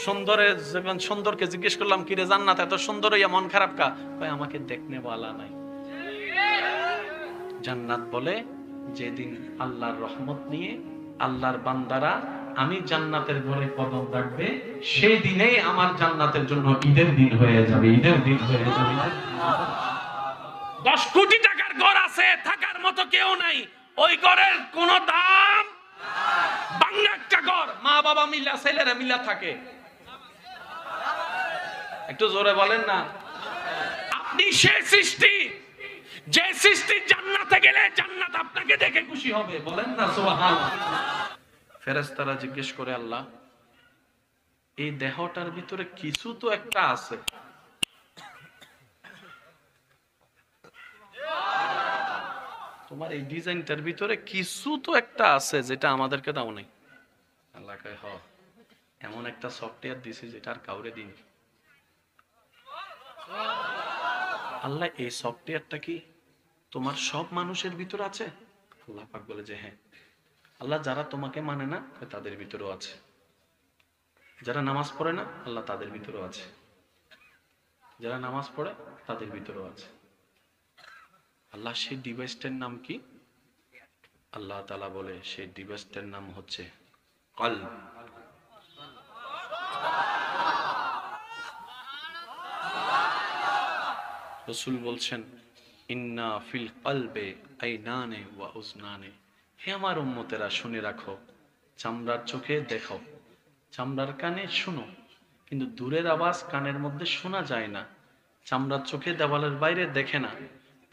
সুন্দরের যখন সুন্দরকে জিজ্ঞেস করলাম কিরে জান্নাত এত সুন্দর হইয়া মন খারাপ কা? কয় আমাকে দেখনেওয়ালা নাই। জান্নাত বলে যেদিন আল্লাহর রহমত নিয়ে আল্লাহর বান্দারা আমি জান্নাতের ঘরে কদম রাখবে, সেই দিনেই আমার জান্নাতের জন্য ঈদের দিন হয়ে যাবে, ঈদের দিন হয়ে যাবে। 10 কোটি টাকার ঘর আছে, থাকার মতো কেউ নাই, ওই ঘরের কোনো দাম বাংলা একটা ঘর, মা বাবা মিলা ছেলেরা মিলা থাকে। একটু জোরে বলেন না। আপনি সে সৃষ্টি, যে সৃষ্টি জান্নাতে গেলে জান্নাত আপনাকে দেখে খুশি হবে, বলেন না সুবহানাল্লাহ। ফেরেশতারা জিজ্ঞেস করে আল্লাহ এই দেহটার ভিতরে কিছু তো একটা আছে, তোমার এই ডিজাইনটার ভিতরে কিছু তো একটা আছে যেটা আমাদেরকে দাও নাই। আল্লাহ কয় হ, এমন একটা সফটওয়্যার দিছি যেটা আর কাউরে দিন। আল্লাহ এই সফটওয়্যারটা কি তোমার সব মানুষের ভিতর আছে? আল্লাহ পাক বলে যে হ্যাঁ। আল্লাহ যারা তোমাকে মানে না তাদের ভিতরেও আছে, যারা নামাজ পড়ে না আল্লাহ তাদের ভিতরেও আছে, যারা নামাজ পড়ে তাদের ভিতরেও আছে। আল্লাহ সেই ডিভাইসটার নাম কি? আল্লাহ তাআলা বলে সেই ডিভাইসটার নাম হচ্ছে কলব। রাসূল বলছেন ইন্না ফিল কলবে আইনানে ওয়া উজনানে। হে আমার উম্মতেরা শুনে রাখো, চামড়ার চোখে দেখো, চামড়ার কানে শুনো, কিন্তু দূরের আওয়াজ কানের মধ্যে শোনা যায় না, চামড়ার চোখে দেওয়ালের বাইরে দেখে না।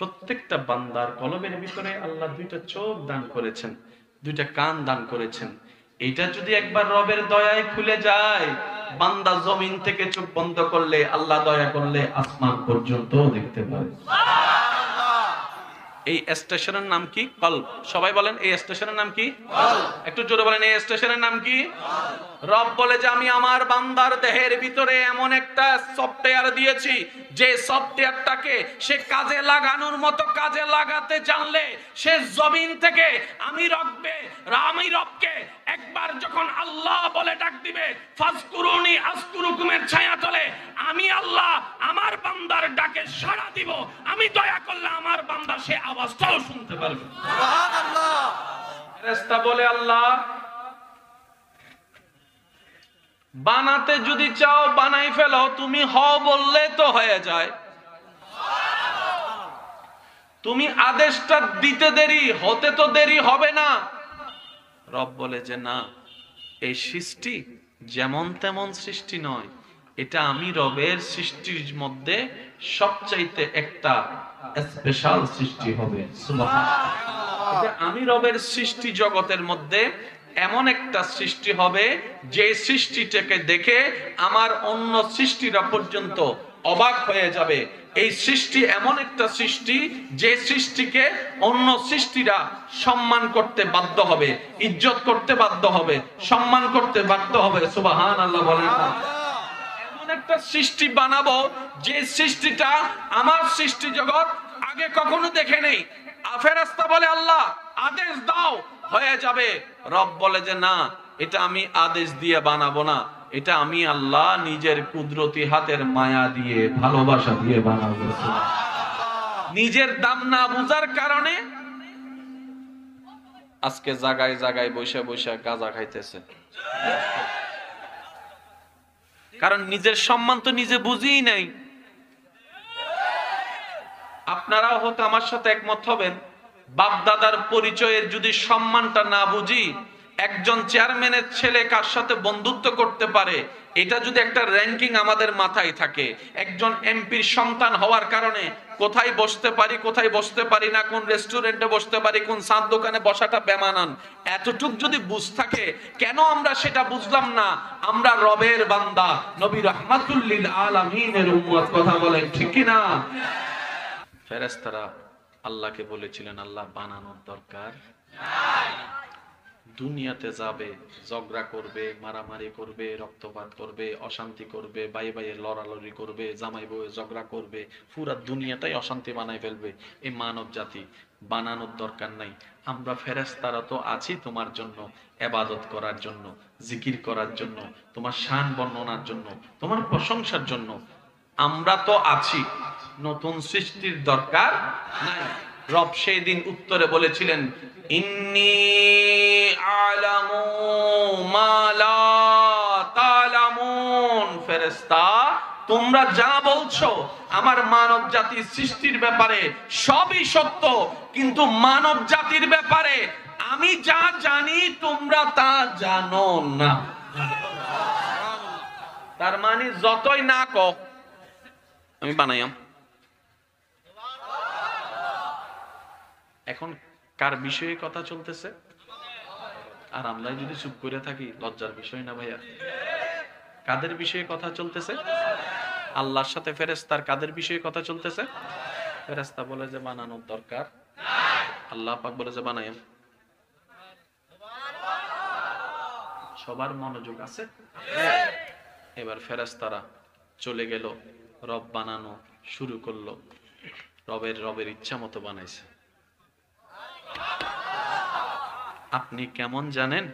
প্রত্যেকটা বান্দার কলবের ভিতরে আল্লাহ 2টা চোখ দান করেছেন, 2টা কান দান করেছেন। এটা যদি একবার রবের দয়ায় খুলে যায়, বান্দা জমিন থেকে চোখ বন্ধ করলে আল্লাহ দয়া করলে আসমান পর্যন্ত দেখতে পারে। এই স্টেশনের নাম কি? কলব। সবাই বলেন এই স্টেশনের নাম কি? কলব। একটু জোরে বলেন এই স্টেশনের নাম কি? রব বলে যে আমি আমার বান্দার দেহের ভিতরে এমন একটা সফটওয়্যার দিয়েছি, যে সফটওয়্যারটাকে সে কাজে লাগানোর মতো কাজে লাগাতে জানলে সে জমিন থেকে আমি রবকে একবার যখন আল্লাহ বলে ডাক দিবে, ফাজকুরুনি আযকুরুকুমের ছায়া তলে আমি আল্লাহ আমার বান্দার ডাকে সাড়া দিব। আমি দয়া করলে আমার বান্দা সে আওয়াজটাও শুনতে পারবে। সুবহানাল্লাহ। ফেরেশতা বলে আল্লাহ বানাতে যদি চাও বানাই ফেলো, তুমি হও বললে তো হয়ে যায়। তুমি আদেশটা দিতে দেরি, হতে তো দেরি হবে না। রব বলে যে না, এই সৃষ্টি যেমন তেমন সৃষ্টি নয়, এটা আমি রবের সৃষ্টির মধ্যে সবচাইতে একটা স্পেশাল সৃষ্টি হবে। সুবহানাল্লাহ। এটা আমি রবের সৃষ্টি জগতের মধ্যে এমন একটা সৃষ্টি হবে যে সৃষ্টিটাকে দেখে আমার অন্য সৃষ্টিরা পর্যন্ত অবাক হয়ে যাবে। এই সৃষ্টি এমন একটা সৃষ্টি যে সৃষ্টিকে অন্য সৃষ্টিরা সম্মান করতে বাধ্য হবে, ইজ্জত করতে বাধ্য হবে, সম্মান করতে বাধ্য হবে। সুবহানাল্লাহ বলেন না? এমন একটা সৃষ্টি বানাবো যে সৃষ্টিটা আমার সৃষ্টি জগৎ আগে কখনো দেখে নেই। ফেরেশতা বলে আল্লাহ আদেশ দাও, হয়ে যাবে। রব বলে যে না, এটা আমি আদেশ দিয়ে বানাবো না, এটা আমি আল্লাহ নিজের কুদরতি হাতের মায়া দিয়ে ভালোবাসা দিয়ে বানাবো। নিজের দাম না বুঝার কারণে আজকে জায়গায় জায়গায় বসে বসে গাঁজা খাইতেছে, কারণ নিজের সম্মান তো নিজে বুঝিই নাই। আপনারাও হয়তো আমার সাথে একমত হবেন, বাপ দাদার পরিচয়ের যদি সম্মানটা না বুঝি, একজন চেয়ারম্যানের ছেলে কার সাথে বন্ধুত্ব করতে পারে এটা যদি একটা র্যাঙ্কিং আমাদের মাথায় থাকে, একজন এমপির সন্তান হওয়ার কারণে কোথায় বসতে পারি কোথায় বসতে পারি না, কোন রেস্টুরেন্টে বসতে পারি কোন সাত দোকানে বসাটা বেমানান, এতটুক যদি বুঝ থাকে, কেন আমরা সেটা বুঝলাম না? আমরা রবের বান্দা, নবী রাহমাতুল লিল আলামিনের উম্মত। কথা বলেন ঠিক কি না? ফেরেশতারা আল্লাহকে বলেছিলেন আল্লাহ বানানোর দরকার নাই। দুনিয়াতে যাবে, ঝগড়া করবে, মারামারি করবে, রক্তপাত করবে, অশান্তি করবে, ভাই ভাইয়ে লড়ালড়ি করবে, জামাই বউয়ে ঝগড়া করবে, পুরা দুনিয়াটাই অশান্তি বানাই ফেলবে। এই মানব জাতি বানানোর দরকার নাই। আমরা ফেরেশতারা তো আছি তোমার জন্য, ইবাদত করার জন্য, জিকির করার জন্য, তোমার শান বর্ণনার জন্য, তোমার প্রশংসার জন্য। আমরা তো আছি, নতুন সৃষ্টির দরকার নাই। রব সেই দিন উত্তরে বলেছিলেন ইন্নী আ'লামু মা লা তা'লামুন। ফেরেশতা তোমরা যা বলছো আমার মানব জাতির সৃষ্টির ব্যাপারে সবই সত্য, কিন্তু মানব জাতির ব্যাপারে আমি যা জানি তোমরা তা জানো না। তার মানে যতই না কও আমি বানাইয়াম। এখন কার বিষয়ে কথা চলতেছে? আর আমরা যদি চুপ করে থাকি লজ্জার বিষয় না ভাইয়া? কাদের বিষয়ে কথা চলতেছে? আল্লাহর সাথে ফেরেশতার কাদের বিষয়ে কথা চলতেছে? ফেরেশতা বলে যে বানানোর দরকার, আল্লাহ পাক বলে যে বানাইয়াম। সবার মনোযোগ আছে? এবার ফেরেশতারা চলে গেল, রব বানানো শুরু করলো, রবের ইচ্ছা মতো বানাইছে। আপনি কেমন জানেন?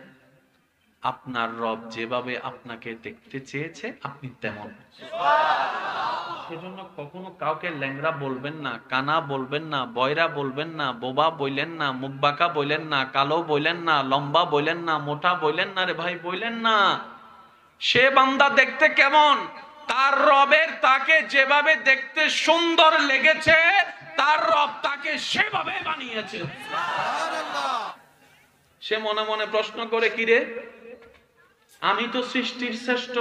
আপনার রব যেভাবে আপনাকে দেখতে চেয়েছে আপনি তেমন। সেজন্য কখনো কাউকে ল্যাংড়া বলবেন না, কানা বলবেন না, বয়রা বলবেন না, বোবা বললেন না, মুখবাঁকা বললেন না, কালো বললেন না, লম্বা বললেন না, মোটা বললেন না, রে ভাই বললেন না। সে বান্দা দেখতে কেমন, তার রবের তাকে যেভাবে দেখতে সুন্দর লেগেছে তার রব তাকে সেভাবে বানিয়েছে। সে মনে মনে প্রশ্ন করে, কিরে আমি তো সৃষ্টির শ্রেষ্ঠ,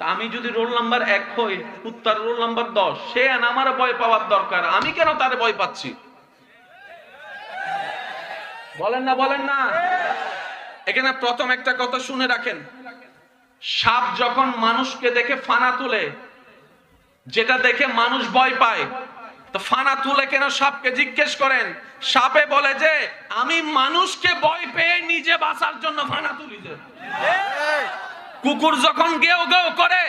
তা আমি যদি রোল নাম্বার 1 হই, কুত্তার রোল নাম্বার 10, সে আমার ভয় পাওয়ার দরকার, আমি কেন তার ভয় পাচ্ছি? বলেন না বলেন না? এখানে প্রথম একটা কথা শুনে রাখেন, সাপ যখন মানুষকে দেখে ফানা তুলে, যেটা দেখে মানুষ ভয় পায়, তো ফানা তুলে কেন সাপকে জিজ্ঞেস করেন, সাপে বলে যে আমি মানুষকে ভয় পেয়ে নিজে বাঁচার জন্য ফানা তুলি। যে কুকুর যখন গেও গেও করে,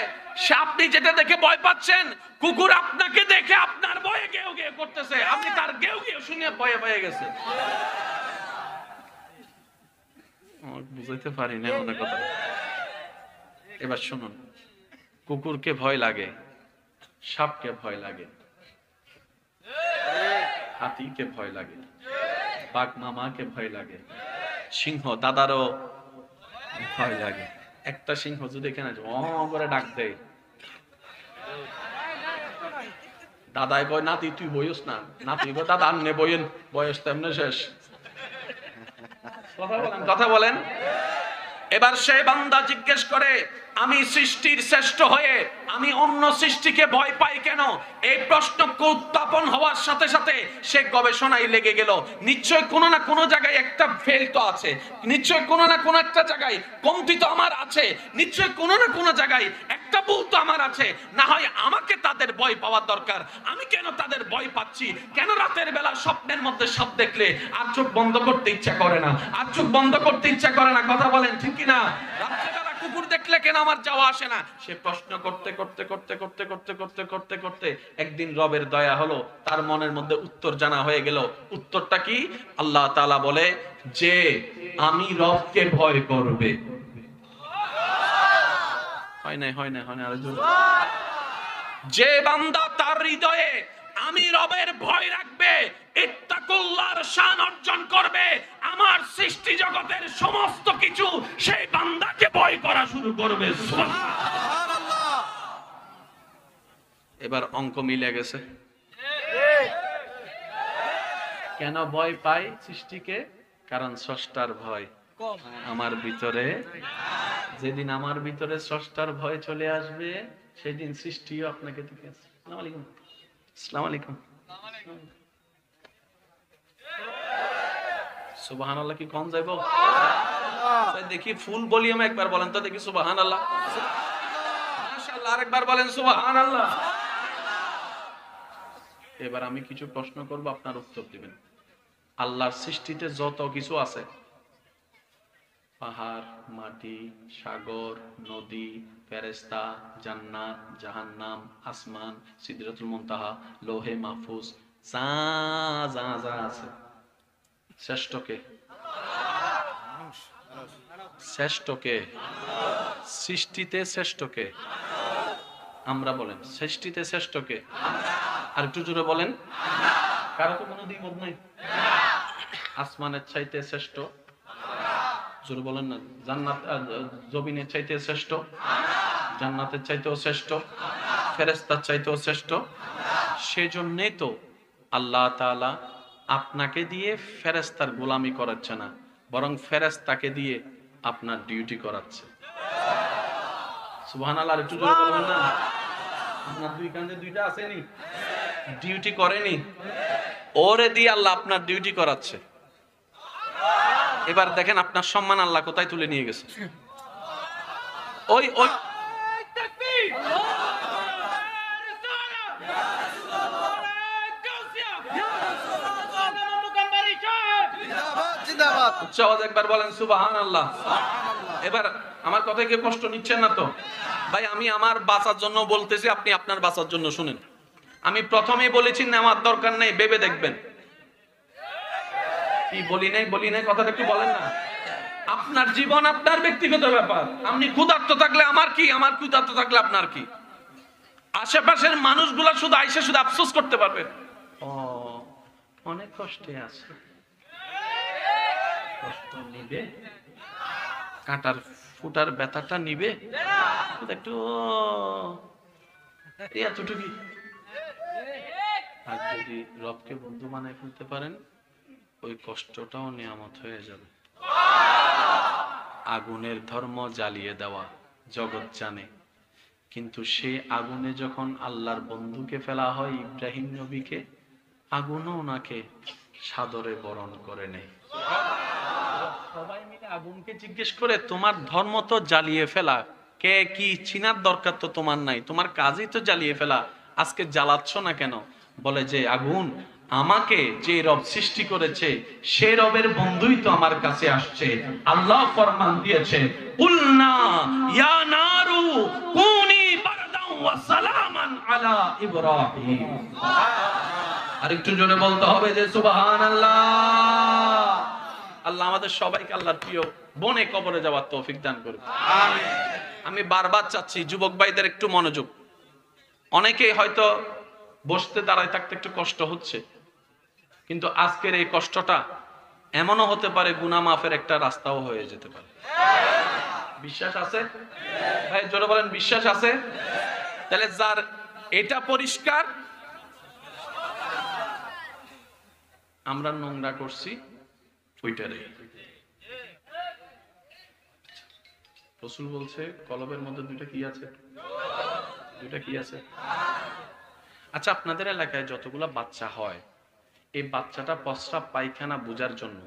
সে আপনি যেটা দেখে ভয় পাচ্ছেন, কুকুর আপনাকে দেখে আপনার ভয়ে গেও গেও করতেছে, আপনি তার গেও গেও শুনে ভয়ে ভয়ে গেছে। বুঝাইতে পারি না মনে কথা। এবার শুনুন, কুকুরকে ভয় লাগে, সাপকে ভয় লাগে, হাতিকে ভয় লাগে, বাঘ মামাকে ভয় লাগে, সিংহ দাদারও ভয় লাগে। একটা সিংহ যদি এখানে করে ডাক দেয়, দাদাই বয় নাতি তুই বইস না, নাতি বই দাদা আননে বইয়েন, বয়স তেমনি শেষ। কথা বলেন। এবার সেই বান্দা জিজ্ঞেস করে, আমি সৃষ্টির শ্রেষ্ঠ হয়ে আমি অন্য সৃষ্টিকে ভয় পাই কেন? এই প্রশ্ন উত্থাপন হওয়ার সাথে সাথে সে গবেষণায় লেগে গেল। নিশ্চয় কোনো না কোনো জায়গায় একটা ফেল তো আছে, নিশ্চয় কোনো না কোনো একটা জায়গায় কমতি তো আমার আছে, নিশ্চয় কোনো না কোনো জায়গায় একটা ভুল তো আমার আছে। না হয় আমাকে তাদের ভয় পাওয়ার দরকার, আমি কেন তাদের ভয় পাচ্ছি? কেন রাতের বেলা স্বপ্নের মধ্যে সাপ দেখলে আর চোখ বন্ধ করতে ইচ্ছা করে না? আর চোখ বন্ধ করতে ইচ্ছা করে না? কথা বলেন ঠিক কিনা? রাত্রেবেলা কুকুর দেখলে কেন আমার যাওয়া আসে না? সে প্রশ্ন করতে করতে করতে করতে করতে করতে করতে করতে একদিন রবের দয়া হলো, তার মনের মধ্যে উত্তর জানা হয়ে গেল। উত্তরটা কি? আল্লাহ তাআলা বলে যে আমি রবকে ভয় করবে। হয় না যে বান্দা তার হৃদয়ে আমি রবের ভয় রাখবে, ইত্তাকুল্লাহর শান অর্জন করবে, আমার সৃষ্টি জগতের সমস্ত কিছু সেই বান্দাকে ভয় করা শুরু করবে। সুবহানাল্লাহ। এবার অঙ্ক মিলে গেছে। কেন ভয় পাই সৃষ্টিকে? কারণ স্রষ্টার ভয় আমার ভিতরে। যেদিন আমার ভিতরে স্রষ্টার ভয় চলে আসবে, সেদিন সৃষ্টিও আপনাকে ঠিক আছে। আসসালামু আলাইকুম। আসসালামু আলাইকুম। সুবহানাল্লাহ কি কম যাইবো? দেখি ফুল ভলিউমে একবার বলেন তো দেখি সুবহানাল্লাহ। মাশাআল্লাহ, আরেকবার বলেন সুবহানাল্লাহ। এবার আমি কিছু প্রশ্ন করব, আপনার উত্তর দিবেন। আল্লাহর সৃষ্টিতে যত কিছু আছে, পাহাড়, মাটি, সাগর, নদী, ফেরেশতা, জান্নাত, জাহান্নাম, আসমান, সিদরাতুল মুনতাহা, লৌহে মাহফুজ, যা যা যা আছে, শ্রেষ্ঠকে? শ্রেষ্ঠকে? সৃষ্টিতে শ্রেষ্ঠকে? আমরা বলেন সৃষ্টিতে শ্রেষ্ঠকে? আর একটু জোরে বলেন। কারো তো কোনো দ্বিমত নাই। আসমানের চাইতে শ্রেষ্ঠ? জোরে বলেন না। জান্নাত জমিনের চাইতে শ্রেষ্ঠ? জান্নাতের চাইতেও শ্রেষ্ঠ? ফেরেশতার চাইতেও শ্রেষ্ঠ? সেজন্যই তো আল্লাহ তাআলা আপনাকে দিয়ে ফেরেশতার গোলামি করাচ্ছে না, বরং ফেরেশতাকে দিয়ে আপনার ডিউটি করাচ্ছে। সুবহানাল্লাহ। একটু জোরে বলবেন না। আপনার দুই কাঁধে দুইটা আসেনি, ডিউটি করেনি, ওরে দিয়ে আল্লাহ আপনার ডিউটি করাচ্ছে। এবার দেখেন আপনার সম্মান আল্লাহ কোথায় তুলে নিয়ে গেছে। ওই ওই একবার বলেন সুবহানাল্লাহ। এবার আমার কথা কি কষ্ট নিচ্ছেন না তো? ভাই আমি আমার বাঁচার জন্য বলতেছি, আপনি আপনার বাঁচার জন্য শুনেন। আমি প্রথমেই বলেছি নেওয়ার দরকার নেই, ভেবে দেখবেন। কি বলি নাই কথাটা একটু বলেন না। আপনার জীবন আপনার ব্যক্তিগত ব্যাপার। আপনি ক্ষুধার্ত থাকলে আমার কি, আমার ক্ষুধার্ত থাকলে আপনার কি? আশেপাশের মানুষগুলা শুধু আইসা শুধু আফসোস করতে পারবে, ও অনেক কষ্টে আছে। কষ্ট নিবে, কাঁটার ফুটার ব্যথাটা নিবে একটু, এতটুকু। আর যদি রবকে বন্ধু বানায় ফেলতে পারেন, ওই কষ্টটাও নিয়ামত হয়ে যাবে। আগুনের ধর্ম জ্বালিয়ে দেওয়া জগৎ জানে, কিন্তু সে আগুনে যখন আল্লাহর বন্ধুকে ফেলা হয়, ইব্রাহিম নবীকে, আগুনও ওনাকে সাদরে বরণ করে নেয়। সবাই মিলে আগুনকে জিজ্ঞেস করে, তোমার ধর্ম তো জ্বালিয়ে ফেলা, কে কি চিনার দরকার তো তোমার নাই, তোমার কাজই তো জ্বালিয়ে ফেলা, আজকে জ্বালাচ্ছ না কেন? বলে যে আগুন, আমাকে যে রব সৃষ্টি করেছে সে রবের বন্ধুই তো আমার কাছে আসছে। আল্লাহ ফরমান দিয়েছে, কুলনা ইয়া নারু কুনি বারদান ওয়া সালামান আলা ইব্রাহিম। আরেকটু জোরে বলতে হবে যে সুবহানাল্লাহ। আল্লাহ আমাদের সবাইকে আল্লাহর প্রিয় বনে কবরে যাওয়ার তৌফিক দান করুন, আমিন। আমি বারবার চাচ্ছি যুবক ভাইদের একটু মনোযোগ। অনেকেই হয়তো বসতে দাঁড়ায় থাকতে একটু কষ্ট হচ্ছে, কিন্তু আজকের এই কষ্টটা এমনও হতে পারে গুনাহ মাফের একটা রাস্তাও হয়ে যেতে পারে। বিশ্বাস আছে ভাই? জোরে বলেন, বিশ্বাস আছে? তাহলে যার এটা পরিষ্কার, আমরা নোংরা করছি ওইটারে। রাসূল বলছে কলবের মধ্যে দুইটা কি আছে? দুইটা কি আছে? আচ্ছা, আপনাদের এলাকায় যতগুলা বাচ্চা হয়, এই বাচ্চাটা প্রস্রাব পায়খানা বোঝার জন্য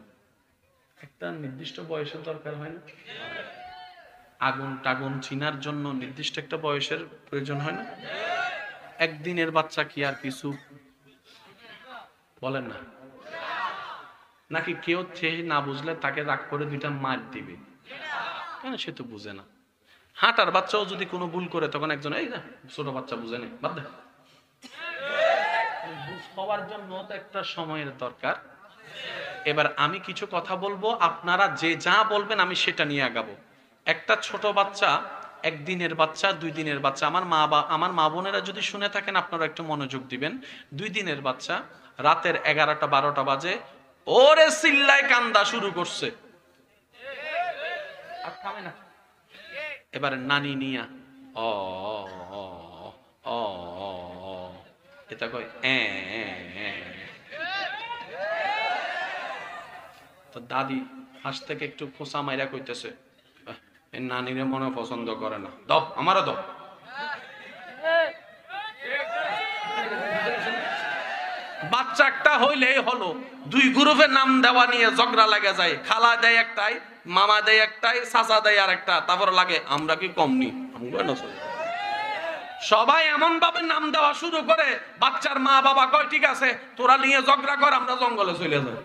একটা নির্দিষ্ট বয়সের দরকার হয় না? আগুন টাগুন চিনার জন্য নির্দিষ্ট একটা বয়সের প্রয়োজন হয় না? একদিনের বাচ্চা কি আর কিছু বলেন না? নাকি কেউ না বুঝলে তাকে রাগ করে দুইটা মার দিবে? কেন? সে তো বুঝে না। হাঁটার বাচ্চাও যদি কোনো ভুল করে, তখন একজন এই না ছোট বাচ্চা বুঝে নেই, বাদ দে। সবার জন্য তো একটা সময়ের দরকার। এবার আমি কিছু কথা বলবো, আপনারা যে যা বলবেন আমি সেটা নিয়ে আগাবো। একটা ছোট বাচ্চা, একদিনের বাচ্চা, 2 দিনের বাচ্চা, আমার মা বোনেরা যদি শুনে থাকেন আপনারা একটু মনোযোগ দিবেন। 2 দিনের বাচ্চা রাতের 11টা 12টা বাজে ওরে চিল্লায় কান্দা শুরু করছে, আর থামে না। এবারে নানি নিয়া অ অ অ এটা কয় তো দাদি হাঁস থেকে একটু খোসা মাইরা কইতেছে, নানিরে মনে পছন্দ করে না, দাও আমারও দাও। বাচ্চা একটা হইলেই হলো, 2 গ্রুপের নাম দেওয়া নিয়ে ঝগড়া লাগে যায়। খালা দেয় একটাই, মামা দেয় একটাই, চাচা দেয় আর একটা, তারপর লাগে আমরা কি কম নি? সবাই এমন ভাবে নাম দেওয়া শুরু করে, বাচ্চার মা বাবা কয় ঠিক আছে তোরা নিয়ে ঝগড়া কর, আমরা জঙ্গলে চলে যাই।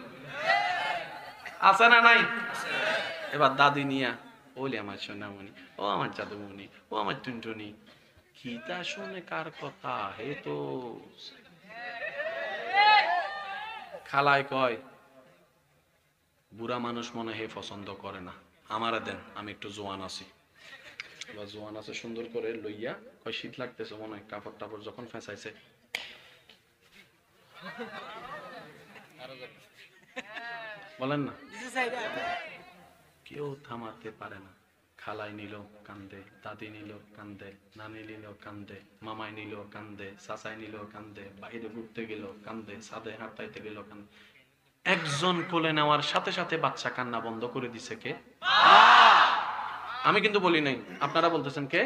আছে না নাই? এবার দাদি নিয়া ওলে আমার সোনামণি, ও আমার জাদুমণি, ও আমার টুনটুনি, কি তা শুনে কার কথা হে তো। খালায় কয় বুড়া মানুষ মনে হে পছন্দ করে না, আমারে দেন, আমি একটু জোয়ান আছি। জোয়ান আছে সুন্দর করে লইয়া কয় শীত লাগতেছে মনে হয়, কাপড় টাপড় যখন ফেঁসাইছে বলেন না, কেউ থামাতে পারে না। খালাই নিল কান্দে, দাদি নিল কান্দে, নানি নিল কান্দে, মামাই নিল কান্দে, চাচাই নিল কান্দে, বাইরে ঘুরতে গেল কান্দে, ছাদে হাঁটাইতে গেল কান্দে। একজন কোলে নেওয়ার সাথে সাথে বাচ্চা কান্না বন্ধ করে দিছে কে? আমি কিন্তু বলি নাই, আপনারা বলতেছেন কে?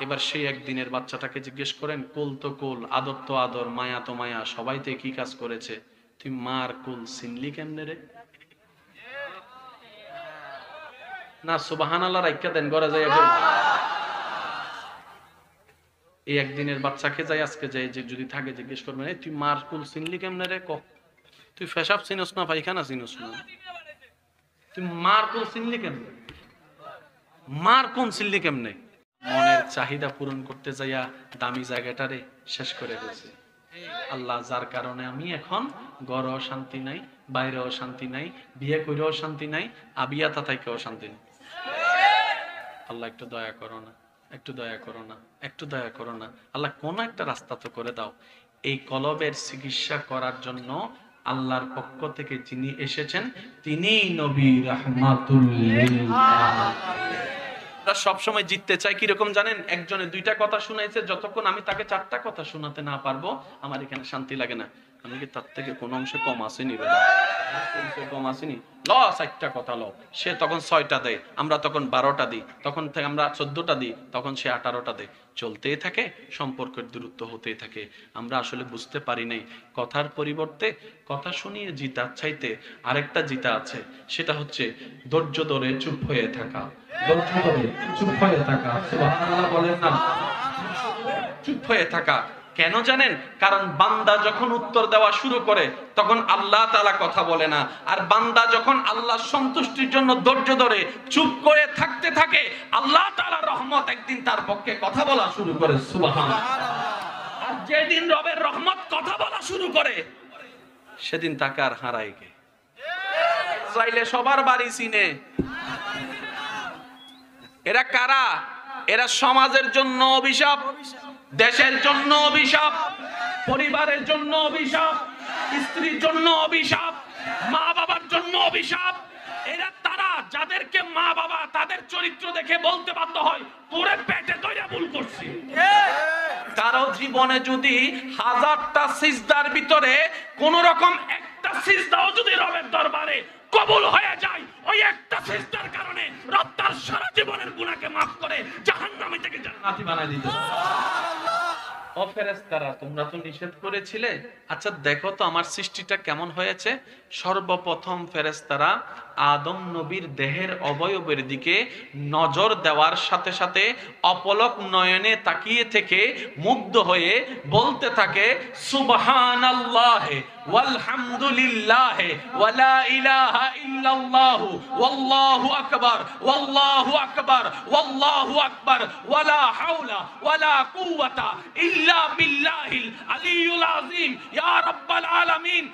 এবার সেই একদিনের বাচ্চাটাকে জিজ্ঞেস করেন, কোল তো কোল, আদর তো আদর, মায়া তো মায়া, সবাইতে কি কাজ করেছে, তুই মার কোল চিনলি কেমনে রে? না সুবহানাল্লাহ রাইখা দেন ঘরে যাই। এই একদিনের বাচ্চাকে যাই আজকে যাই যে যদি থাকে জিজ্ঞেস করবেন, এই তুই মার কোল চিনলি কেমনে রে? তুই পেশাব চিনস না, পায়খানা চিনস না, তুই মার কোল চিনলি কেমনে? মার কোন চিনলি কেমনে? মনের চাহিদা পূরণ করতে যাইয়া দামি জায়গাটারে শেষ করে ফেলছে আল্লাহ, যার কারণে আমি এখন ঘরেও শান্তি নাই, বাইরেও শান্তি নাই, বিয়ে করেও শান্তি নাই, আবিয়াতা থাকেও শান্তি নাই। আল্লাহ একটু দয়া করো না, একটু দয়া করো না, একটু দয়া করো না। আল্লাহ কোন একটা রাস্তা তো করে দাও। এই কলবের চিকিৎসা করার জন্য আল্লাহর পক্ষ থেকে যিনি এসেছেন তিনি নবী রাহমাতুল লিল আলামিন। আমরা সবসময় জিততে চাই, কিরকম জানেন? একজনে 2টা কথা শুনাইছে, যতক্ষণ আমি তাকে 4টা কথা শোনাতে না পারবো আমার এখানে শান্তি লাগে না। আমি কি তার থেকে কোন অংশে কম আসেনি? কম আসেনি, ল 4টা কথা ল। সে তখন 6টা দেয়, আমরা তখন 12টা দিই, তখন থেকে আমরা 14টা দিই, তখন সে 18টা দেয়। চলতেই থাকে, সম্পর্কের দূরত্ব হতেই থাকে। আমরা আসলে বুঝতে পারি নাই কথার পরিবর্তে কথা শুনিয়ে জিতার চাইতে আরেকটা জিতা আছে, সেটা হচ্ছে ধৈর্য ধরে চুপ হয়ে থাকা। ধৈর্য ধরে চুপ হয়ে থাকা, সুবহানাল্লাহ বলেন না? চুপ হয়ে থাকা। কেন জানেন? কারণ বান্দা যখন উত্তর দেওয়া শুরু করে তখন আল্লাহ তাআলা কথা বলে না, আর বান্দা যখন আল্লাহর সন্তুষ্টির জন্য ধৈর্য ধরে চুপ করে থাকতে থাকে, আল্লাহ তাআলার রহমত একদিন তার পক্ষে কথা বলা শুরু করে। সুবহানাল্লাহ। আর যেদিন রবের রহমত কথা বলা শুরু করে সেদিন তাকে আর হারায় কে? চাইলে সবার বাড়ি চিনে। এরা কারা? এরা সমাজের জন্য অভিশাপ, দেশের জন্য অভিশাপ, পরিবারের জন্য অভিশাপ, স্ত্রীর জন্য অভিশাপ, মা বাবার জন্য অভিশাপ। এরা তারা যাদেরকে মা বাবা তাদের চরিত্র দেখে বলতে বাধ্য হয়, তোরে পেটে দইরা ভুল করছি। কারো জীবনে যদি 1000টা সিজদার ভিতরে কোন রকম একটা সিজদাও যদি রবের দরবারে কবুল হয়ে যায়, ওই একটা সিজদার কারণে রব তার সারা জীবনের গুনাহকে maaf করে জাহান্নামে থেকে জান্নাতি বানায় দিতে পারে। ও ফেরেশতারা, তোমরা তো নিষেধ করেছিলে, আচ্ছা দেখো তো আমার সৃষ্টিটা কেমন হয়েছে। সর্বপ্রথম ফেরেশতারা আদম নবীর দেহের অবয়বের দিকে নজর দেওয়ার সাথে সাথে অপলক নয়নে তাকিয়ে থেকে মুগ্ধ হয়ে বলতে থাকে, সুবহানাল্লাহ ওয়ালহামদুলিল্লাহ ওয়ালা ইলাহা ইল্লাল্লাহু ওয়াল্লাহু আকবার ওয়াল্লাহু আকবার ওয়াল্লাহু আকবার ওয়ালা হাওলা ওয়ালা কুওয়াতা ইল্লা বিল্লাহিল আলিয়্যুল আযীম ইয়া রাব্বাল আলামিন।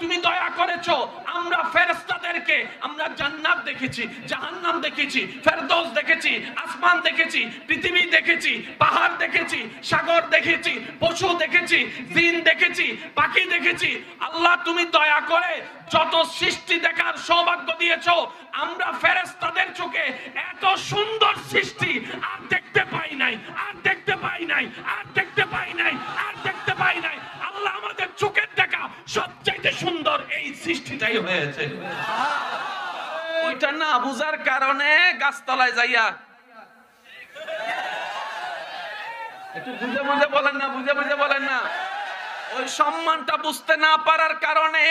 তুমি দয়া করেছো, আমরা ফেরেশতাদেরকে আমরা জান্নাত দেখেছি, জাহান্নাম দেখেছি, ফেরদৌস দেখেছি, আসমান দেখেছি, পৃথিবী দেখেছি, পাহাড় দেখেছি, সাগর দেখেছি, পশু দেখেছি, জিন দেখেছি, পাখি দেখেছি। আল্লাহ তুমি দয়া করে যত সৃষ্টি দেখার সৌভাগ্য দিয়েছো, আমরা ফেরেশতাদের চোখে এত সুন্দর সৃষ্টি আর দেখতে পাই নাই, আর দেখতে পাই নাই, আর দেখতে পাই নাই, আর দেখতে পাই নাই। আল্লাহ আমাদের চোখের দেখা সবচেয়ে সুন্দর এই সৃষ্টিটাই হয়েছে। ওইটা না বুঝার কারণে গাছতলায় যাইয়া একটু বুঝে বুঝে বলেন না, বুঝে বুঝে বলেন না, ওই সম্মানটা বুঝতে না পারার কারণে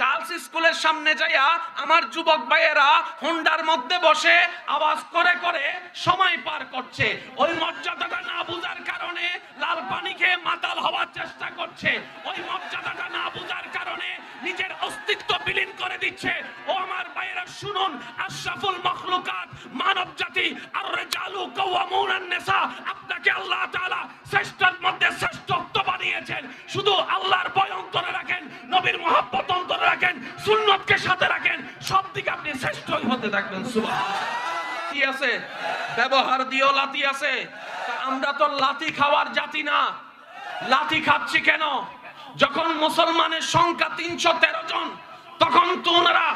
গার্লস স্কুলের সামনে যাইয়া আমার যুবক ভাইয়েরা হোন্ডার মধ্যে বসে আওয়াজ করে করে সময় পার করছে। ওই মর্যাদাটা না বুঝার কারণে লাল পানি খেয়ে মাতাল হওয়ার চেষ্টা করছে। ওই মর্যাদাটা না বুঝার কারণে নিজের অস্তিত্ব বিলীন করে দিচ্ছে। ও আমার ভাইয়েরা শুনুন, আশরাফুল মাখলুকাত মানব জাতি আর রিজালু কাওয়ামুনান নিসা, আপনাকে আল্লাহ তাআলা শ্রেষ্ঠর মধ্যে শ্রেষ্ঠত্ব বানিয়েছেন। শুধু আল্লাহর ভয় অন্তরে রাখেন, নবীর মহব্বত অন্তরে রাখেন, সুন্নতকে সাথে রাখেন, সব দিকে আপনি শ্রেষ্ঠই হতে থাকবেন। সুবহানাল্লাহ। কি আছে ব্যবহার দিও লাতি আছে। আমরা তো লাতি খাওয়ার জাতি না। লাতি খাচ্ছি কেন? যখন মুসলমানের সংখ্যা 313 জন, তখন তোমরা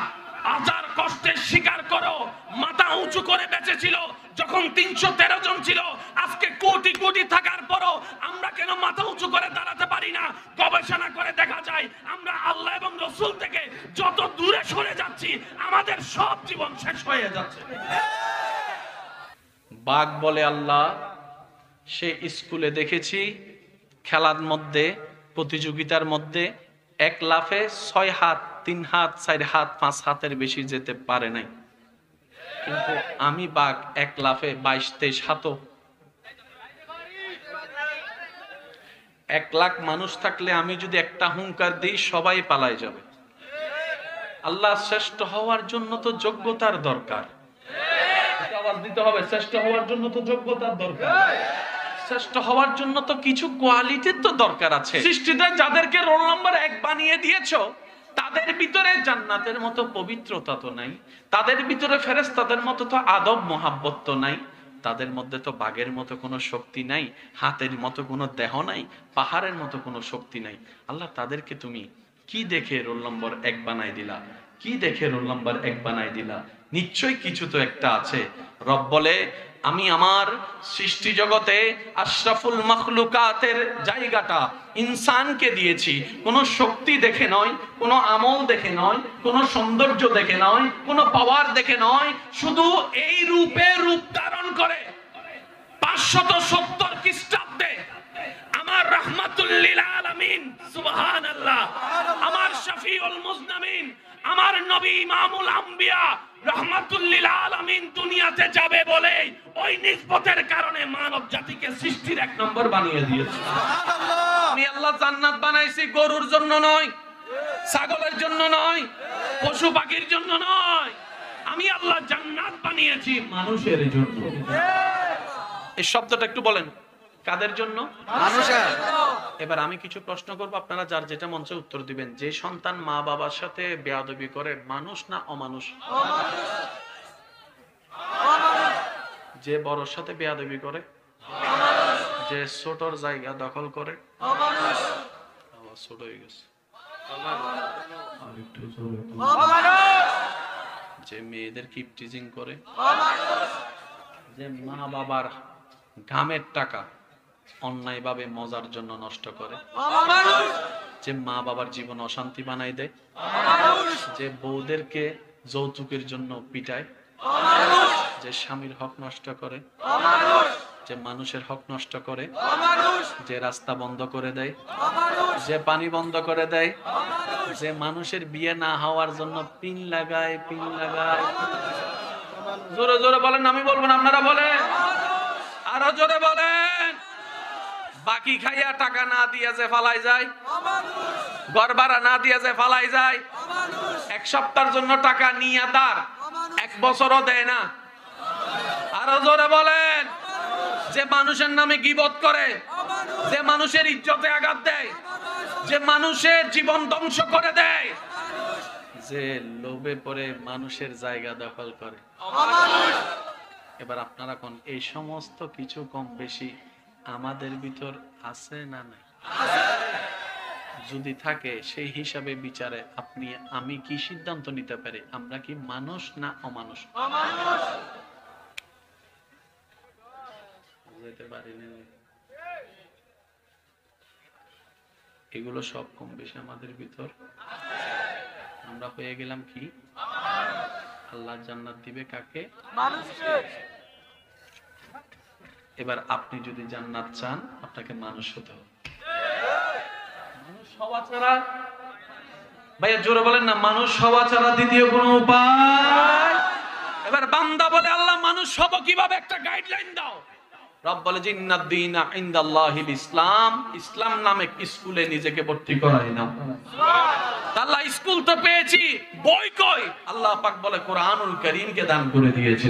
হাজার কষ্টের স্বীকার করো মাথা উঁচু করে বেঁচেছিল। যখন 313 জন ছিল, আজকে কোটি কোটি থাকার পরও আমরা কেন মাথা উঁচু করে দাঁড়াতে পারি না? গবেষণা করে দেখা যায় আমরা আল্লাহ এবং রাসূল থেকে যত দূরে সরে যাচ্ছি, আমাদের সব জীবন শেষ হয়ে যাচ্ছে। বাঘ বলে আল্লাহ, সে স্কুলে দেখেছি খেলার মধ্যে প্রতিযোগিতার মধ্যে 1 লাফে 6 হাত, 3 হাত, 4 হাত, 5 হাতের বেশি যেতে পারে নাই। কিন্তু আমি বাঘ 1 লাফে 22-23 হাতও। 1 লাখ মানুষ থাকলে আমি যদি একটা হুঙ্কার দিই সবাই পালায় যাবে। আল্লাহ শ্রেষ্ঠ হওয়ার জন্য তো যোগ্যতার দরকার। আওয়াজ দিতে হবে, শ্রেষ্ঠ হওয়ার জন্য তো যোগ্যতার দরকার। শ্রেষ্ঠ হওয়ার জন্য তো কিছু কোয়ালিটির তো দরকার আছে। সৃষ্টিতে যাদেরকে রোল নাম্বার 1 বানিয়ে দিয়েছো, তাদের ভিতরে জান্নাতের মতো পবিত্রতা তো নাই, তাদের ভিতরে ফেরেশতাদের মতো তো আদব মোহাব্বত তো নাই, তাদের মধ্যে তো বাঘের মতো কোনো শক্তি নাই, হাতের মতো কোনো দেহ নাই, পাহাড়ের মতো কোনো শক্তি নাই। আল্লাহ তাদেরকে তুমি কি দেখে রোল নম্বর 1 বানাই দিলা? কি দেখে রোল নম্বর 1 বানাই দিলা? নিশ্চয়ই কিছু তো একটা আছে। রব বলে, আমি আমার সৃষ্টি জগতে আশরাফুল মাখলুকাতের জায়গাটা ইনসানকে দিয়েছি। কোনো শক্তি দেখে নয়, কোনো আমল দেখে নয়, কোনো সৌন্দর্য দেখে নয়, কোনো পাওয়ার দেখে নয়, শুধু এই রূপে রূপ ধারণ করে 570 খ্রিস্টাব্দে আমার রাহমাতুল লিল আলামিন, সুবহানাল্লাহ, আমার শফিউল মুজনামিন, আমার নবী ইমামুল আম্বিয়া রাহমাতুল লিল আলামিন দুনিয়াতে যাবে বলে ওই নিসবতের কারণে মানব জাতিকে সৃষ্টির 1 নম্বর বানিয়ে দিয়েছে। সুবহানাল্লাহ। আমি আল্লাহ জান্নাত বানাইছি গরুর জন্য নয়, ছাগলের জন্য নয়, পশু পাখির জন্য নয়। আমি আল্লাহ জান্নাত বানিয়েছি মানুষের জন্য। এই শব্দটা একটু বলেন, কাদের জন্য? মানুষের। এবার আমি কিছু প্রশ্ন করব, আপনারা যার যেটা মঞ্চে উত্তর দিবেন। যে সন্তান মা বাবার সাথে বেয়াদবি করে, মানুষ না অমানুষ? যে বড়র সাথে বেয়াদবি করে, যে ছোটর জায়গা দখল করে, ছোট হয়ে গেছে, যে মেয়েদের কিপটিজিং করে, যে মা বাবার ঘামের টাকা অন্যায় ভাবে মজার জন্য নষ্ট করে, যে মা বাবার জীবন অশান্তি বানাই দেয়, যে বউদেরকে যৌতুকের জন্য পিটায়, যে স্বামীর হক নষ্ট করে, যে মানুষের হক নষ্ট করে, যে রাস্তা বন্ধ করে দেয়, যে পানি বন্ধ করে দেয়, যে মানুষের বিয়ে না হওয়ার জন্য পিন লাগায়। জোরে জোরে বলেন, আমি বলবো না, আপনারা বলেন, আরো জোরে বলেন। বাকি খাইয়া টাকা না দিয়ে যে ফালাই যায়, ঘর ভাড়া না দিয়ে যে ফালাই যায়, এক সপ্তাহের জন্য টাকা নিয়ে তার 1 বছরও দেয় না। আরো জোরে বলেন। যে মানুষের নামে গীবত করে, যে মানুষের ইজ্জতে আঘাত দেয়, যে মানুষের জীবন ধ্বংস করে দেয়, যে লোভে পড়ে মানুষের জায়গা দখল করে। এবার আপনারা কোন এই সমস্ত কিছু কম বেশি আমাদের ভিতর আছে না নাই? যদি থাকে সেই হিসাবে বিচারে আপনি আমি কি সিদ্ধান্ত নিতে পারি, আমরা কি মানুষ না অমানুষ? বুঝাইতে পারি না। এগুলো সব কম বেশি আমাদের ভিতর। আমরা হয়ে গেলাম কি? আল্লাহ জান্নাত দিবে কাকে? মানুষকে। এবার আপনি যদি জান্নাত চান, আপনাকে মানুষ হতে হবে। মানুষ হওয়া ছাড়া, ভাইয়া জোরে বলেন না, মানুষ হওয়া ছাড়া দ্বিতীয় কোনো উপায়। এবার বান্দা বলে, আল্লাহ মানুষ হব কিভাবে, একটা গাইডলাইন দাও। রব বলে, জিন্নাত দীনা ইনদাল্লাহিল ইসলাম, ইসলাম নামে স্কুলে নিজেকে ভর্তি করাই না। আল্লাহ স্কুল তো পেয়েছি, বই কই? আল্লাহ পাক বলে, কোরআনুল কারীমকে দান করে দিয়েছি।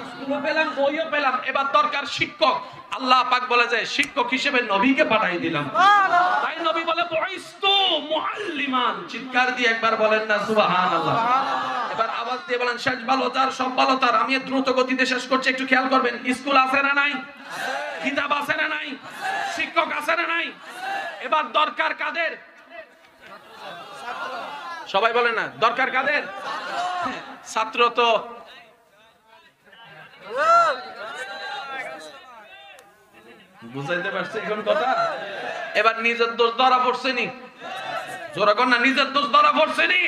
স্কুলও পেলাম, বইও পেলাম, এবার দরকার শিক্ষক। আল্লাহ পাক বলে যে শিক্ষক হিসেবে নবীকে পাঠাই দিলাম। তাই নবী বলে, বুইস্তু মুআল্লিমান। চিৎকার দিয়ে একবার বলেন না সুবহানাল্লাহ। এবার আওয়াজ দিয়ে বলেন, শেষ ভালো তার, সব ভালো তার। আমি দ্রুত গতিতে শেষ করছি, একটু খেয়াল করবেন। স্কুল আছে না নাই? কিতাব আছে না নাই? শিক্ষক আছে না নাই? এবার দরকার কাদের? সবাই বলে না, দরকার কাদের? ছাত্র তো বুঝাইতে পারছে এখন কথা। এবার নিজের দোষ ধরা পড়ছে নি? জোরে কর না, নিজের দোষ ধরা পড়ছে নি?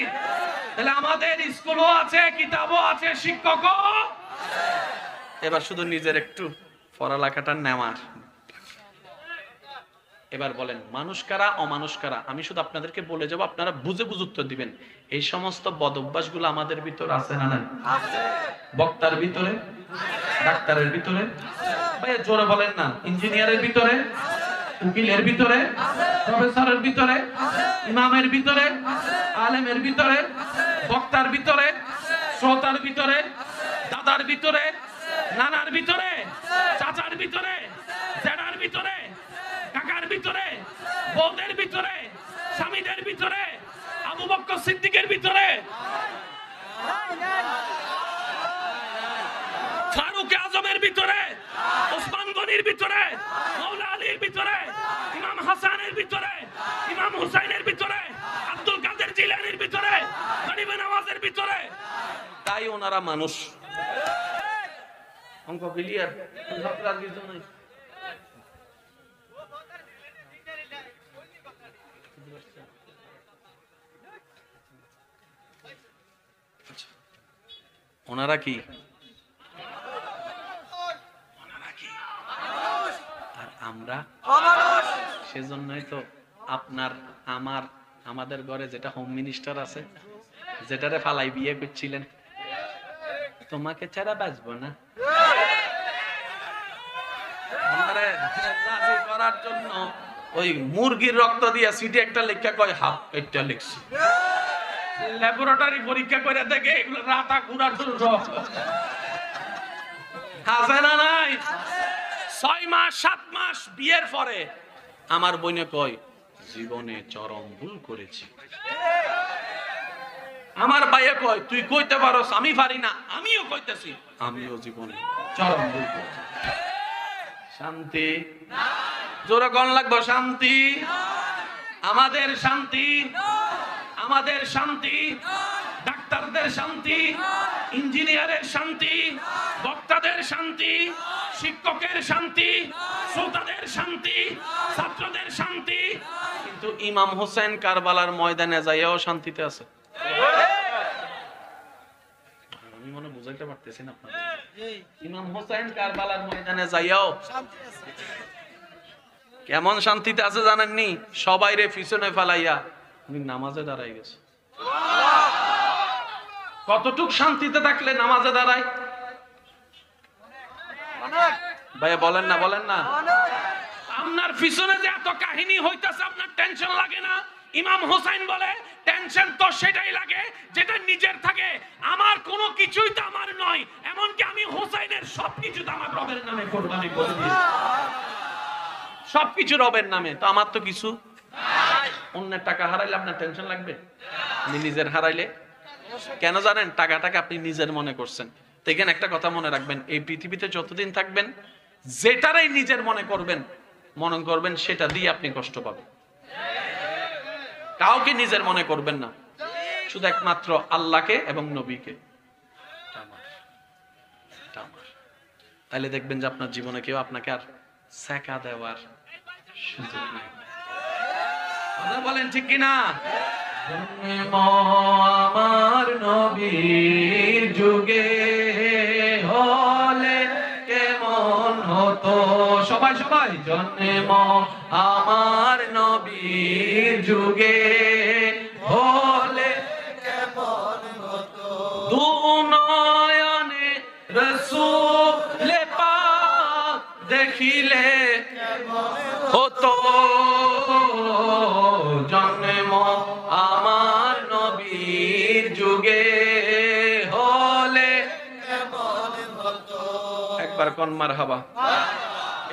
তাহলে আমাদের স্কুলও আছে, কিতাবও আছে, শিক্ষকও। এবার শুধু নিজের একটু পড়ালেখাটা নেওয়ার। এবার বলেন, মানুষ কারা অমানুষ কারা? আমি শুধু আপনাদেরকে বলে যাব, আপনারা বুঝে বুঝে উত্তর দিবেন। এই সমস্ত বদ অভ্যাসগুলো আমাদের ভিতর আছে না নাই? বক্তার ভিতরে, ডাক্তারের ভিতরে, ভাইয়া জোরে বলেন না, ইঞ্জিনিয়ারের ভিতরে, উকিলের ভিতরে, প্রফেসরের ভিতরে, ইমামের ভিতরে, আলেমের ভিতরে, বক্তার ভিতরে, শ্রোতার ভিতরে, দাদার ভিতরে, নানার ভিতরে, চাচার ভিতরে, জেঠার ভিতরে, কাকার ভিতরে, বউদের ভিতরে, স্বামীদের ভিতরে, আবু বকর সিদ্দিকের ভিতরে, ফারুক আজমের ভিতরে, ওসমান গনির ভিতরে, মাওলা আলীর ভিতরে, ইমাম হাসানের ভিতরে, ইমাম হুসাইনের ভিতরে, আব্দুল কাদের জিলানীর ভিতরে, গরিব নওয়াজের ভিতরে। তাই ওনারা মানুষ। অঙ্ক ক্লিয়ার? আপনার কিছু নাই? ওনারা কি? আর আমরা? সেজন্যই তো আপনার আমার আমাদের ঘরে যেটা হোম মিনিস্টার আছে, যেটারে ফালাই বিয়ে করছিলেন, তোমাকে ছাড়া বাঁচবো না, রাজি করার জন্য ওই মুরগির রক্ত দিয়া সিটি একটা লেখা কয় হাফ এটা লিখছি, ল্যাবরেটরি পরীক্ষা করে দেখে এগুলো রাতা কুড়ার রক্ত আছে না নাই? 6 মাস 7 মাস বিয়ের পরে আমার বোনে কয় জীবনে চরম ভুল করেছি। আমার ভাইয়ে কয় তুই কইতে পারোস আমি পারি না, আমিও কইতেছি আমিও জীবনে চরম ভুল করেছি। শান্তি জোরে কোন লাগবে? শান্তি আমাদের শান্তি, আমাদের শান্তি, ডাক্তারদের শান্তি, ইঞ্জিনিয়ারের শান্তি, বক্তাদের শান্তি, শিক্ষকের শান্তি, শ্রোতাদের শান্তি, ছাত্রদের শান্তি। কিন্তু ইমাম হোসেন কারবালার ময়দানে যাইয়াও শান্তিতে আছে। আমি মনে বুঝাইতে পারতেছি না আপনাদের। ইমাম হোসেন কারবালার ময়দানে যাইয়াও কেমন শান্তিতে আছে জানেননি? সবাই রে পিছনে ফেলাইয়া উনি নামাজে দাঁড়াই গেছে। কতটুক শান্তিতে থাকলে নামাজে দাঁড়ায় ভাইয়া? বলেন না, বলেন না। আপনার পিছনে যে এত কাহিনী হইতাছে আপনার টেনশন লাগে না? ইমাম হোসেন বলে টেনশন তো সেটাই লাগে যেটা নিজের থাকে। আমার কোনো কিছুই তো আমার নয়, এমনকি আমি হোসেনের সবকিছু তো আমার রবের নামে কোরবানি করে দিয়েছি। সবকিছু রবের নামে, তো আমার তো কিছু নাই। অন্যের টাকা হারাইলে আপনার টেনশন লাগবে? আপনি নিজের হারাইলে কেন জানেন? টাকাটাকে আপনি নিজের মনে করছেন। তো এখানে একটা কথা মনে রাখবেন, এই পৃথিবীতে যতদিন থাকবেন যেটারই নিজের মনে করবেন সেটা দিয়ে আপনি কষ্ট পাবেন। কাউকে নিজের মনে করবেন না, শুধু একমাত্র আল্লাহকে এবং নবীকে। তাহলে দেখবেন যে আপনার জীবনে কেউ আপনাকে আর সেকা দেওয়ার সুযোগ নেই। কথা বলেন ঠিক কিনা? আমার নবীর যুগে হলে কেমন হতো, সবাই সবাই জন্ম আমার নবীর যুগে হলে কেমন হতো, দুনয়নে রাসূল পাক দেখিলে হতো, জন্ম আমার নবীর যুগে হলে কেমন হতো। একবার কোন মারহাবা।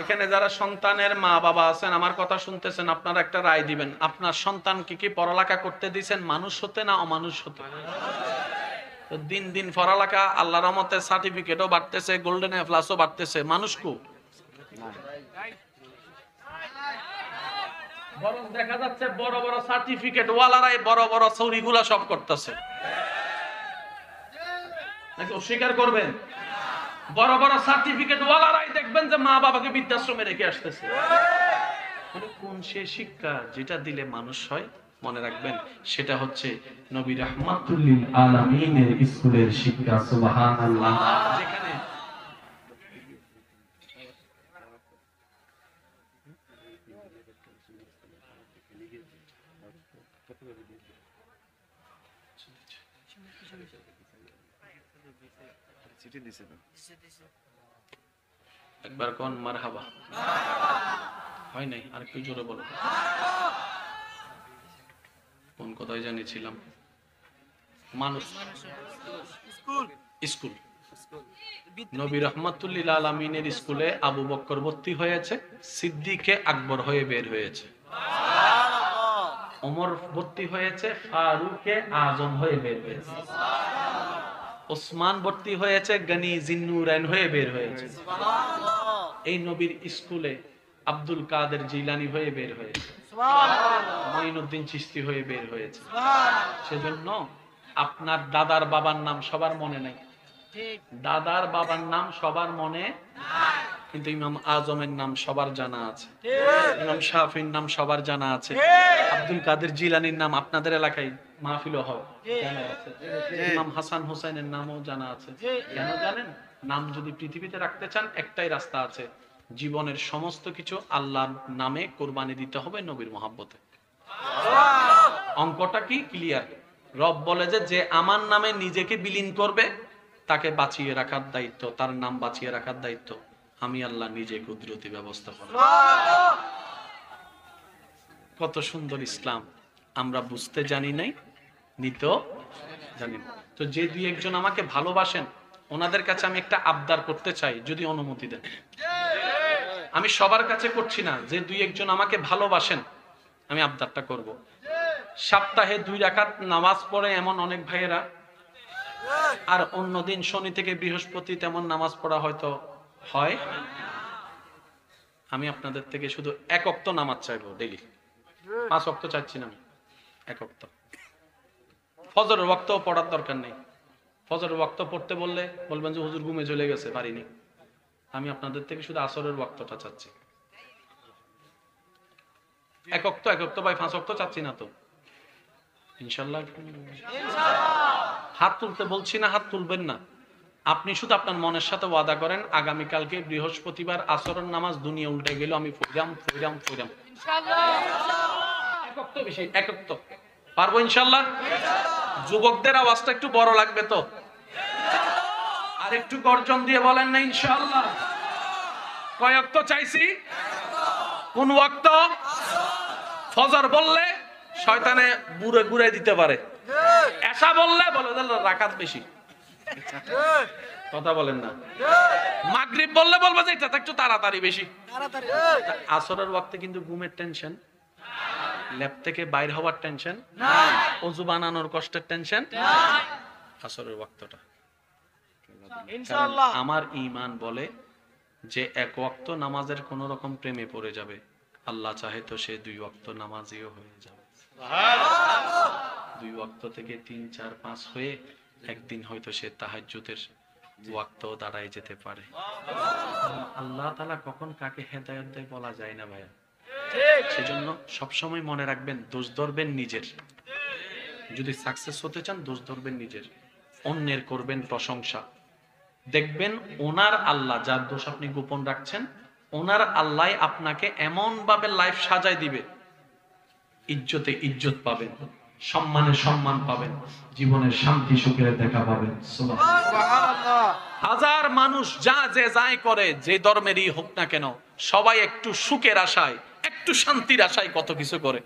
এখানে যারা সন্তানের মা বাবা আছেন আমার কথা শুনতেছেন, আপনারা একটা রায় দিবেন। আপনার সন্তানকে কি পড়ালেখা করতে দিয়েছেন মানুষ হতে না অমানুষ হতে? তো দিন দিন পড়ালেখা আল্লাহর রহমতে সার্টিফিকেটও বাড়তেছে, গোল্ডেন এ প্লাসও বাড়তেছে, মানুষ কো বরং দেখা যাচ্ছে বড় বড় সার্টিফিকেট ওয়ালারাই বড় বড় চুরিগুলা সব করতেছে। নাকি অস্বীকার করবেন? বড় বড় সার্টিফিকেট ওয়ালারাই দেখবেন যে মা বাবাকে বৃদ্ধাশ্রমে রেখে আসতেছে। কোন সে শিক্ষা যেটা দিলে মানুষ হয়? মনে রাখবেন সেটা হচ্ছে নবী রাহমাতুল লিল আলামিনের স্কুলের শিক্ষা। সুবহানাল্লাহ। যেখানে একবার কোন মারহাবা। হয় নাই, আর একটু জোরে বলো। কোন কথাই জানিয়েছিলাম? মানুষ স্কুল। নবী রাহমাতুল লিল আলামিনের স্কুলে আবু বকর ভর্তি হয়েছে, সিদ্দিকে আকবর হয়ে বের হয়েছে, ওমর ভর্তি হয়েছে, ফারুকে আজম হয়ে বের হয়েছে, ওসমান ভর্তি হয়েছে, গনি জিন্নুরাইন হয়ে বের হয়েছে। এই নবীর স্কুলে আব্দুল কাদের জিলানী হয়ে বের হয়েছে, মঈনুদ্দিন চিশতি হয়ে বের হয়েছে। সেজন্য আপনার দাদার বাবার নাম সবার মনে নাই, দাদার বাবার নাম সবার মনে নাই, কিন্তু ইমাম আজমের নাম সবার জানা আছে, ইমাম শাফির নাম সবার জানা আছে, আব্দুল কাদের জিলানীর নাম আপনাদের এলাকায় মাহফিলও হয় জানা আছে, ইমাম হাসান হোসেনের নামও জানা আছে। কেন জানেন? নাম যদি পৃথিবীতে রাখতে চান একটাই রাস্তা আছে, জীবনের সমস্ত কিছু আল্লাহর নামে কোরবানি দিতে হবে নবীর মহব্বতে। অঙ্কটা কি ক্লিয়ার? রব বলে যে আমার নামে নিজেকে বিলীন করবে তাকে বাঁচিয়ে রাখার দায়িত্ব, তার নাম বাঁচিয়ে রাখার দায়িত্ব আমি আল্লাহ নিজে কুদরতি ব্যবস্থা করব। কত সুন্দর ইসলাম, আমরা বুঝতে জানি নাই, নিতেও জানি না। তো যে দুই একজন আমাকে ভালোবাসেন, ওনাদের কাছে আমি একটা আবদার করতে চাই, যদি অনুমতি দেন। আমি সবার কাছে করছি না, যে দুই একজন আমাকে ভালোবাসেন আমি আবদারটা করব। সপ্তাহে 2 রাকাত নামাজ পড়ে এমন অনেক ভাইয়েরা, আর অন্যদিন শনি থেকে বৃহস্পতি তেমন নামাজ পড়া হয়তো হয়। আমি আপনাদের থেকে শুধু 1 ওয়াক্ত নামাজ চাইবো ডেইলি। 5 ওয়াক্ত চাচ্ছি না, আমি 1 ওয়াক্ত। ফজরের ওয়াক্তও পড়ার দরকার নেই। ফজরের ওয়াক্ত পড়তে বললে বলবেন যে হুজুর ঘুমে চলে গেছে, পারিনি। আমি আপনাদের থেকে শুধু আসরের ওয়াক্তটা চাচ্ছি। 1 ওয়াক্ত ভাই, 5 ওয়াক্ত চাচ্ছি না তো। ইনশাআল্লাহ হাত তুলতে বলছি না, হাত তুলবেন না। আপনি শুধু আপনার মনের সাথে ওয়াদা করেন, আগামীকালকে বৃহস্পতিবার আসরের নামাজ দুনিয়া উল্টে গেল, আমি ফইরাম। ইনশাআল্লাহ 1 ওয়াক্ত বেশি, 1 ওয়াক্ত পারবো ইনশাআল্লাহ। যুবকদের আওয়াজটা একটু বড় লাগবে তো, আর একটু গর্জন দিয়ে বলেন না ইনশাআল্লাহ। কয় ওয়াক্ত চাইছি? কোন ওয়াক্ত? ফজর বললে শয়তানে বুড়ে ঘুরে দিতে পারে, এশা বললে বলে রাকাত বেশি, কথা বলেন না। মাগরিব বললে বলবে যে এটা একটু তাড়াতাড়ি বেশি। আসরের ওয়াক্তে কিন্তু ঘুমের টেনশন, ল্যাব থেকে বাইর হওয়ার টেনশন, ওযু বানানোর কষ্টের টেনশন, আসরের ওয়াক্তটা। ইনশাআল্লাহ আমার ঈমান বলে যে 1 ওয়াক্ত নামাজের কোন রকম প্রেমে পড়ে যাবে, আল্লাহ চাহে তো সে 2 ওয়াক্ত নামাজিও হয়ে যাবে। সুবহানাল্লাহ 2 ওয়াক্ত থেকে 3, 4, 5 হয়ে একদিন হয়তো সে তাহাজ্জুদের ওয়াক্তও দাঁড়ায় যেতে পারে। আল্লাহ তাআলা কখন কাকে হেদায়েত দেয় বলা যায় না ভাইয়া। সেজন্য সবসময় মনে রাখবেন, দোষ ধরবেন নিজের। যদি সাকসেস হতে চান দোষ ধরবেন নিজের, অন্যের করবেন প্রশংসা। দেখবেন ওনার আল্লাহ, যার দোষ আপনি গোপন রাখছেন, ওনার আল্লাহ আপনাকে এমন ভাবে লাইফ সাজায় দিবে, ইজ্জতে ইজ্জত পাবেন, সম্মানে সম্মান পাবেন, জীবনের শান্তি সুখের দেখা পাবেন। সুবহানাল্লাহ। হাজার মানুষ যা যে যাই করে, যে ধর্মেরই হোক না কেন, সবাই একটু সুখের আশায়, একটু শান্তির আশায় কত কিছু করে।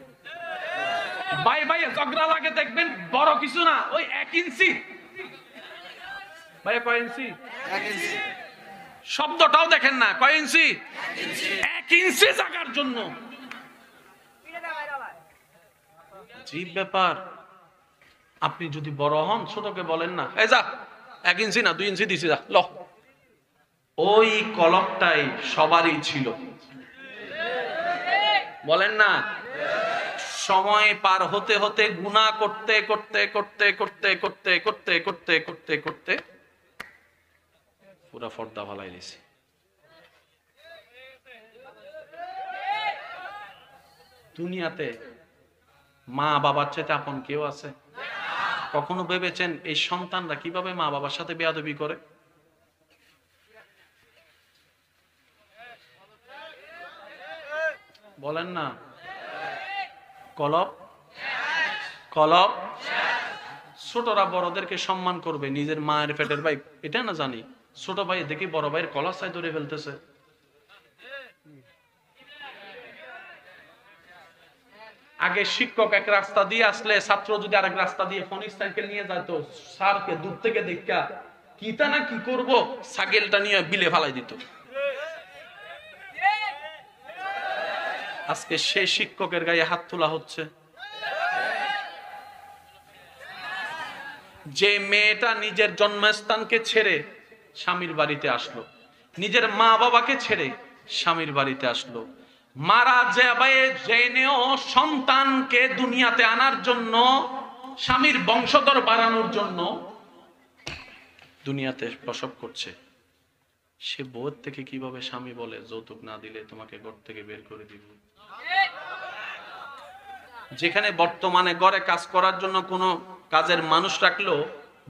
ভাই ভাই ঝগড়া লাগে, দেখবেন বড় কিছু না, ওই 1 ইঞ্চি। ভাই কয় ইঞ্চি? 1 ইঞ্চি। শব্দটাও দেখেন না, কয় ইঞ্চি? 1 ইঞ্চি জায়গার জন্য জীব ব্যাপার। আপনি যদি বড় হন, ছোটকে বলেন না এই যা 1 ইঞ্চি না 2 ইঞ্চি দিছি যা ল। ওই কলকটাই সবারই ছিল, বলেন না। সময় পার হতে হতে, গুনাহ করতে করতে করতে করতে করতে করতে করতে করতে করতে পুরা পর্দা ফালাই দিয়েছে। দুনিয়াতে মা বাবার চাইতে আপন কেউ আছে? কখনো ভেবেছেন এই সন্তানরা কিভাবে মা বাবার সাথে বেয়াদবি করে? বলেন না। কলব কলব। ছোটরা বড়দেরকে সম্মান করবে, নিজের মায়ের পেটের ভাই এটা না জানি, ছোট ভাই দেখি বড় ভাইয়ের কলার সাই ধরে ফেলতেছে। আগে শিক্ষক এক রাস্তা দিয়ে আসলে ছাত্র যদি আরেক রাস্তা দিয়ে ফোনিক সাইকেল নিয়ে যেত, স্যারকে দূর থেকে দেখা কিতা না কি করব, সাইকেলটা নিয়ে বিলে ফালাই দিত। আজকে সেই শিক্ষকের গায়ে হাত তোলা হচ্ছে। যে মেয়েটা নিজের জন্মস্থানকে ছেড়ে স্বামীর বাড়িতে আসলো, নিজের মা বাবাকে ছেড়ে স্বামীর বাড়িতে আসলো, মারা যাবে জেনেও সন্তানকে দুনিয়াতে আনার জন্য, স্বামীর বংশধর বাড়ানোর জন্য দুনিয়াতে প্রসব করছে, সে বউর থেকে কিভাবে স্বামী বলে যৌতুক না দিলে তোমাকে ঘর থেকে বের করে দিব? যেখানে বর্তমানে ঘরে কাজ করার জন্য কোনো কাজের মানুষ রাখলেও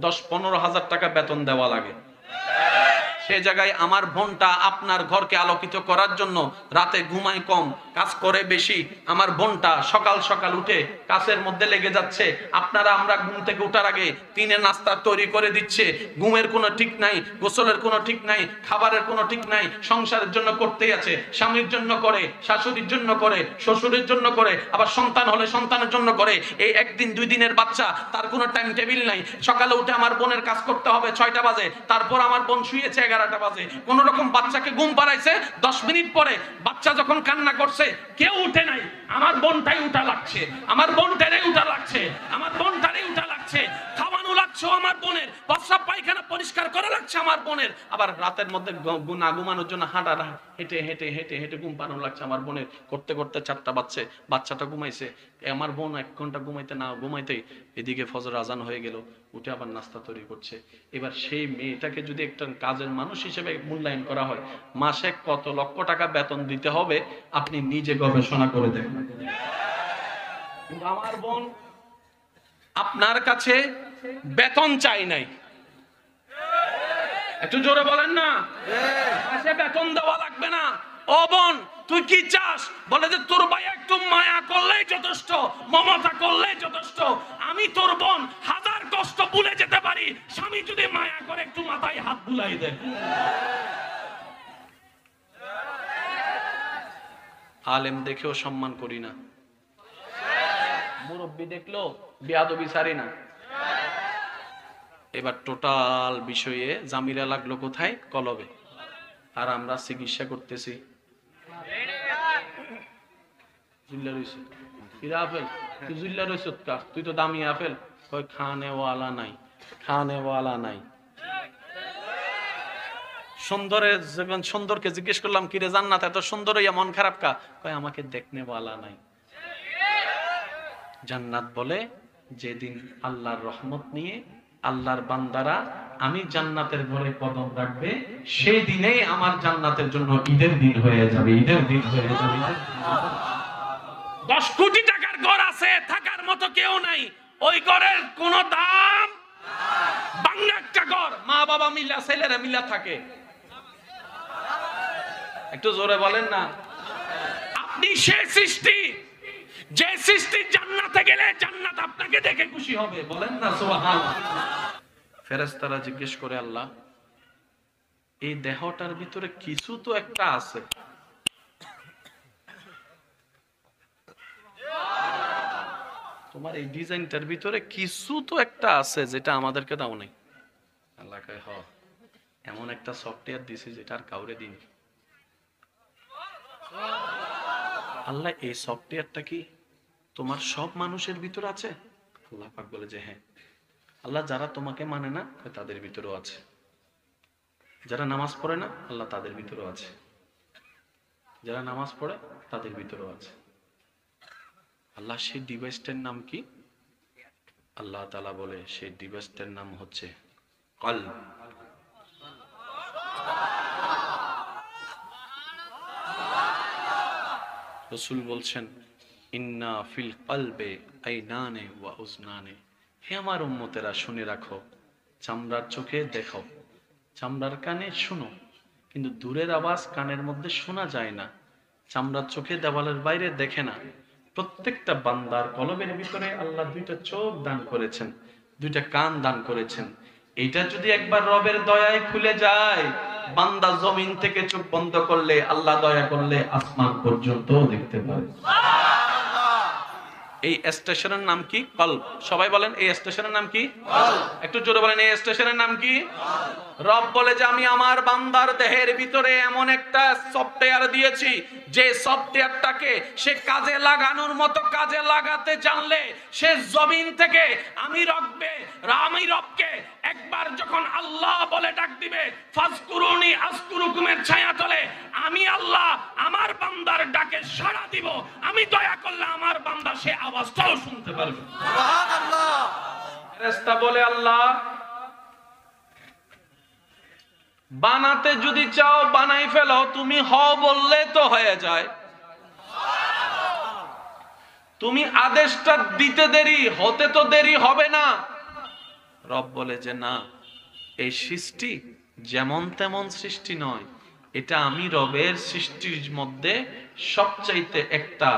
10-15 হাজার টাকা বেতন দেওয়া লাগে, সে জায়গায় আমার বোনটা আপনার ঘরকে আলোকিত করার জন্য রাতে ঘুমায় কম, কাজ করে বেশি, আমার বোনটা সকাল সকাল উঠে কাছের মধ্যে লেগে যাচ্ছে। আপনারা আমরা ঘুম থেকে ওঠার আগে তিনের নাস্তা তৈরি করে দিচ্ছে, ঘুমের কোনো ঠিক নাই, গোসলের কোনো ঠিক নাই, খাবারের কোনো ঠিক নাই, সংসারের জন্য করতেই আছে, স্বামীর জন্য করে, শাশুড়ির জন্য করে, শ্বশুরের জন্য করে, আবার সন্তান হলে সন্তানের জন্য করে। এই একদিন দুই দিনের বাচ্চা, তার কোনো টাইম টেবিল নাই। সকালে উঠে আমার বোনের কাজ করতে হবে 6টা বাজে, তারপর আমার বোন শুয়েছে 11টা বাজে, কোন রকম বাচ্চাকে ঘুম পাড়াইছে, 10 মিনিট পরে বাচ্চা যখন কান্না করছে কেউ উঠে নাই, আমার বোনটাই উঠা লাগছে, আমার বোনটারে উঠা লাগছে, আমার বোনটারে উঠা লাগছে, খাওয়ানো লাগছে আমার বোনের, প্রস্রাব পায়খানা পরিষ্কার করা লাগছে আমার বোনের, আবার রাতের মধ্যে না ঘুমানোর জন্য হেঁটে হেঁটে হেঁটে হেঁটে ঘুম পাড়ানো লাগছে আমার বোনের। করতে করতে 4টা বাজছে, বাচ্চাটা ঘুমাইছে, আমার বোন 1 ঘন্টা ঘুমাইতে না ঘুমাইতেই এদিকে ফজর আজান হয়ে গেল, উঠে আবার নাস্তা তৈরি করছে। এবার সেই মেয়েটাকে যদি একটা কাজের মানুষ হিসেবে মূল্যায়ন করা হয়, মাসে কত লক্ষ টাকা বেতন দিতে হবে আপনি নিজে গবেষণা করে দেখুন। কিন্তু আমার বোন আপনার কাছে বেতন চাই নাই, একটু জোরে বলেন না, মাসে বেতন দেওয়া লাগবে না। ও বোন তুই কি চাস? বলে যে তোর ভাই একটু মায়া করলেই যথেষ্ট, মমতা করলেই যথেষ্ট। আমি তোর বোন 1000 কষ্ট ভুলে যেতে পারি, স্বামী যদি মায়া করে একটু মাথায় হাত বুলাই দেয়। আলেম দেখেও সম্মান করি না, মুরব্বী দেখলো বেয়াদবি ছাড়ি না। এবার টোটাল বিষয়ে জামিলা লাগলো কোথায়? কলবে। আর আমরা চিকিৎসা করতেছি তুই তো দামি আপেল, কই খানেওয়ালা নাই, খানেওয়ালা নাই। সুন্দরকে জিজ্ঞেস করলাম কিরে জান্নাত এত সুন্দর হইয়া মন খারাপ কা? কয় আমাকে দেখনেওয়ালা নাই। জান্নাত বলে যেদিন আল্লাহর রহমত নিয়ে আল্লাহর বান্দারা আমি জান্নাতের ঘরে কদম রাখবে, সেই দিনেই আমার জান্নাতের জন্য ঈদের দিন হয়ে যাবে, ঈদের দিন হয়ে যাবে। 10 কোটি টাকার ঘর আছে, থাকার মতো কেউ নাই, ওই ঘরের কোন দাম বাংলা একটা ঘর, মা বাবা মিলা ছেলেরা মিলা থাকে। একটু জোরে বলেন না। আপনি সে সৃষ্টি, যে সৃষ্টি জান্নাতে গেলে জান্নাত আপনাকে দেখে খুশি হবে, বলেন না সুবহানাল্লাহ। ফেরেশতারা জিজ্ঞেস করে আল্লাহ এই দেহটার ভিতরে কিছু তো একটা আছে, তোমার এই ডিজাইনটার ভিতরে কিছু তো একটা আছে যেটা আমাদেরকে দাও নাই। আল্লাহ কয় হ, এমন একটা সফটওয়্যার দিছি যেটা আর কাউরে দিইনি। আল্লাহ এই সফটওয়্যারটা কি তোমার সব মানুষের ভিতর আছে? আল্লাহ পাক বলে যে হ্যাঁ। আল্লাহ যারা তোমাকে মানে না তাদের ভিতরেও আছে, যারা নামাজ পড়ে না আল্লাহ তাদের ভিতরেও আছে, যারা নামাজ পড়ে তাদের ভিতরেও আছে। আল্লাহ সেই ডিভাইসটার নাম কি? আল্লাহ তাআলা বলে সেই ডিভাইসটার নাম হচ্ছে কলব। রাসূল বলছেন ইন্না ফিল কলবে আইনানে ওয়া উজনানে। হে আমার উম্মতেরা শুনে রাখো, চামড়ার চোখে দেখো, চামড়ার কানে শুনো, কিন্তু দূরের আওয়াজ কানের মধ্যে শোনা যায় না, চামড়ার চোখে দেওয়ালের বাইরে দেখে না। প্রত্যেকটা বান্দার কলবের ভিতরে আল্লাহ 2টা চোখ দান করেছেন, 2টা কান দান করেছেন। এটা যদি একবার রবের দয়ায় খুলে যায়, বান্দা জমিন থেকে চোখ বন্ধ করলে আল্লাহ দয়া করলে আসমান পর্যন্ত দেখতে পারে। এই স্টেশনের নাম কি? কলব। সবাই বলেন এই স্টেশনের নাম কি? কলব। একটু জোরে বলেন এই স্টেশনের নাম কি? রব বলে যে আমি আমার বান্দার দেহের ভিতরে এমন একটা সফটওয়্যার দিয়েছি, যে সফটওয়্যারটাকে সে কাজে লাগানোর মতো কাজে লাগাতে জানলে সে জমিন থেকে আমি রবকে একবার যখন আল্লাহ বলে ডাক দিবে, ফাজকুরুনি আযকুরুকুমের ছায়া তলে আমি আল্লাহ আমার বান্দার ডাকে সাড়া দিব। আমি দয়া করলে আমার বান্দা সে আওয়াজটাও শুনতে পারবে। সুবহানাল্লাহ। ফেরেশতা বলে আল্লাহ বানাতে যদি চাও বানাই ফেলো, তুমি হও বললে তো হয়ে যায়। তুমি আদেশটা দিতে দেরি, হতে তো দেরি হবে না। রব বলে যে না, এই সৃষ্টি যেমন তেমন সৃষ্টি নয়, এটা আমি রবের সৃষ্টির মধ্যে সবচাইতে একটা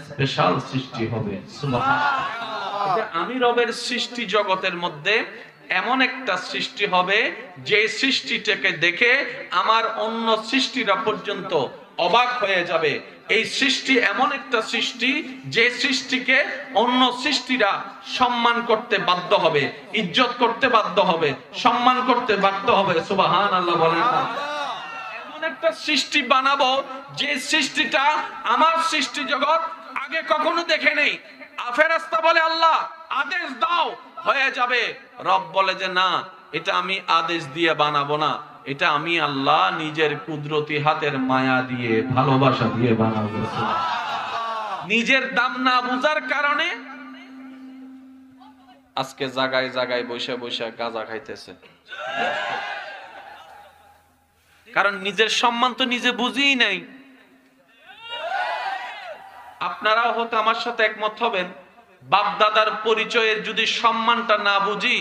স্পেশাল সৃষ্টি হবে। সুবহানাল্লাহ। আমি রবের সৃষ্টি জগতের মধ্যে এমন একটা সৃষ্টি হবে যে সৃষ্টিটাকে দেখে আমার অন্য সৃষ্টিরা পর্যন্ত অবাক হয়ে যাবে। এই সৃষ্টি এমন একটা সৃষ্টি যে সৃষ্টিকে অন্য সৃষ্টিরা সম্মান করতে বাধ্য হবে, ইজ্জত করতে বাধ্য হবে, সম্মান করতে বাধ্য হবে। সুবহানাল্লাহ বলেন না? এমন একটা সৃষ্টি বানাবো যে সৃষ্টিটা আমার সৃষ্টি জগৎ আগে কখনো দেখে নেই। ফেরেশতা বলে আল্লাহ আদেশ দাও, হয়ে যাবে। রব বলে যে না, এটা আমি আদেশ দিয়ে বানাবো না, এটা আমি আল্লাহ নিজের কুদরতি হাতের মায়া দিয়ে, ভালোবাসা দিয়ে বানাবো। নিজের দাম না বুঝার কারণে আজকে জায়গায় জায়গায় বসে বসে গাঁজা খাইতেছে, কারণ নিজের সম্মান তো নিজে বুঝিই নাই। আপনারাও হয়তো আমার সাথে একমত হবেন, বাপ দাদার পরিচয়ের যদি সম্মানটা না বুঝি,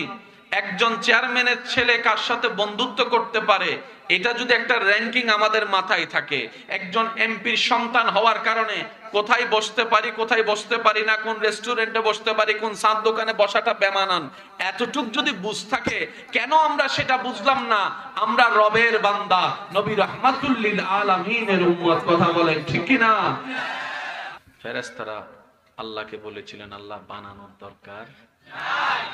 একজন চেয়ারম্যানের ছেলে কার সাথে বন্ধুত্ব করতে পারে এটা যদি একটা র্যাঙ্কিং আমাদের মাথায় থাকে, একজন এমপির সন্তান হওয়ার কারণে কোথায় বসতে পারি কোথায় বসতে পারি না, কোন রেস্টুরেন্টে বসতে পারি কোন চাঁদ দোকানে বসাটা বেমানান, এতটুক যদি বুঝ থাকে, কেন আমরা সেটা বুঝলাম না? আমরা রবের বান্দা, নবী রাহমাতুল লিল আলামিনের উম্মত। কথা বলেন ঠিক কি না? ফেরেশতারা আল্লাহকে বলেছিলেন আল্লাহ বানানোর দরকার নাই।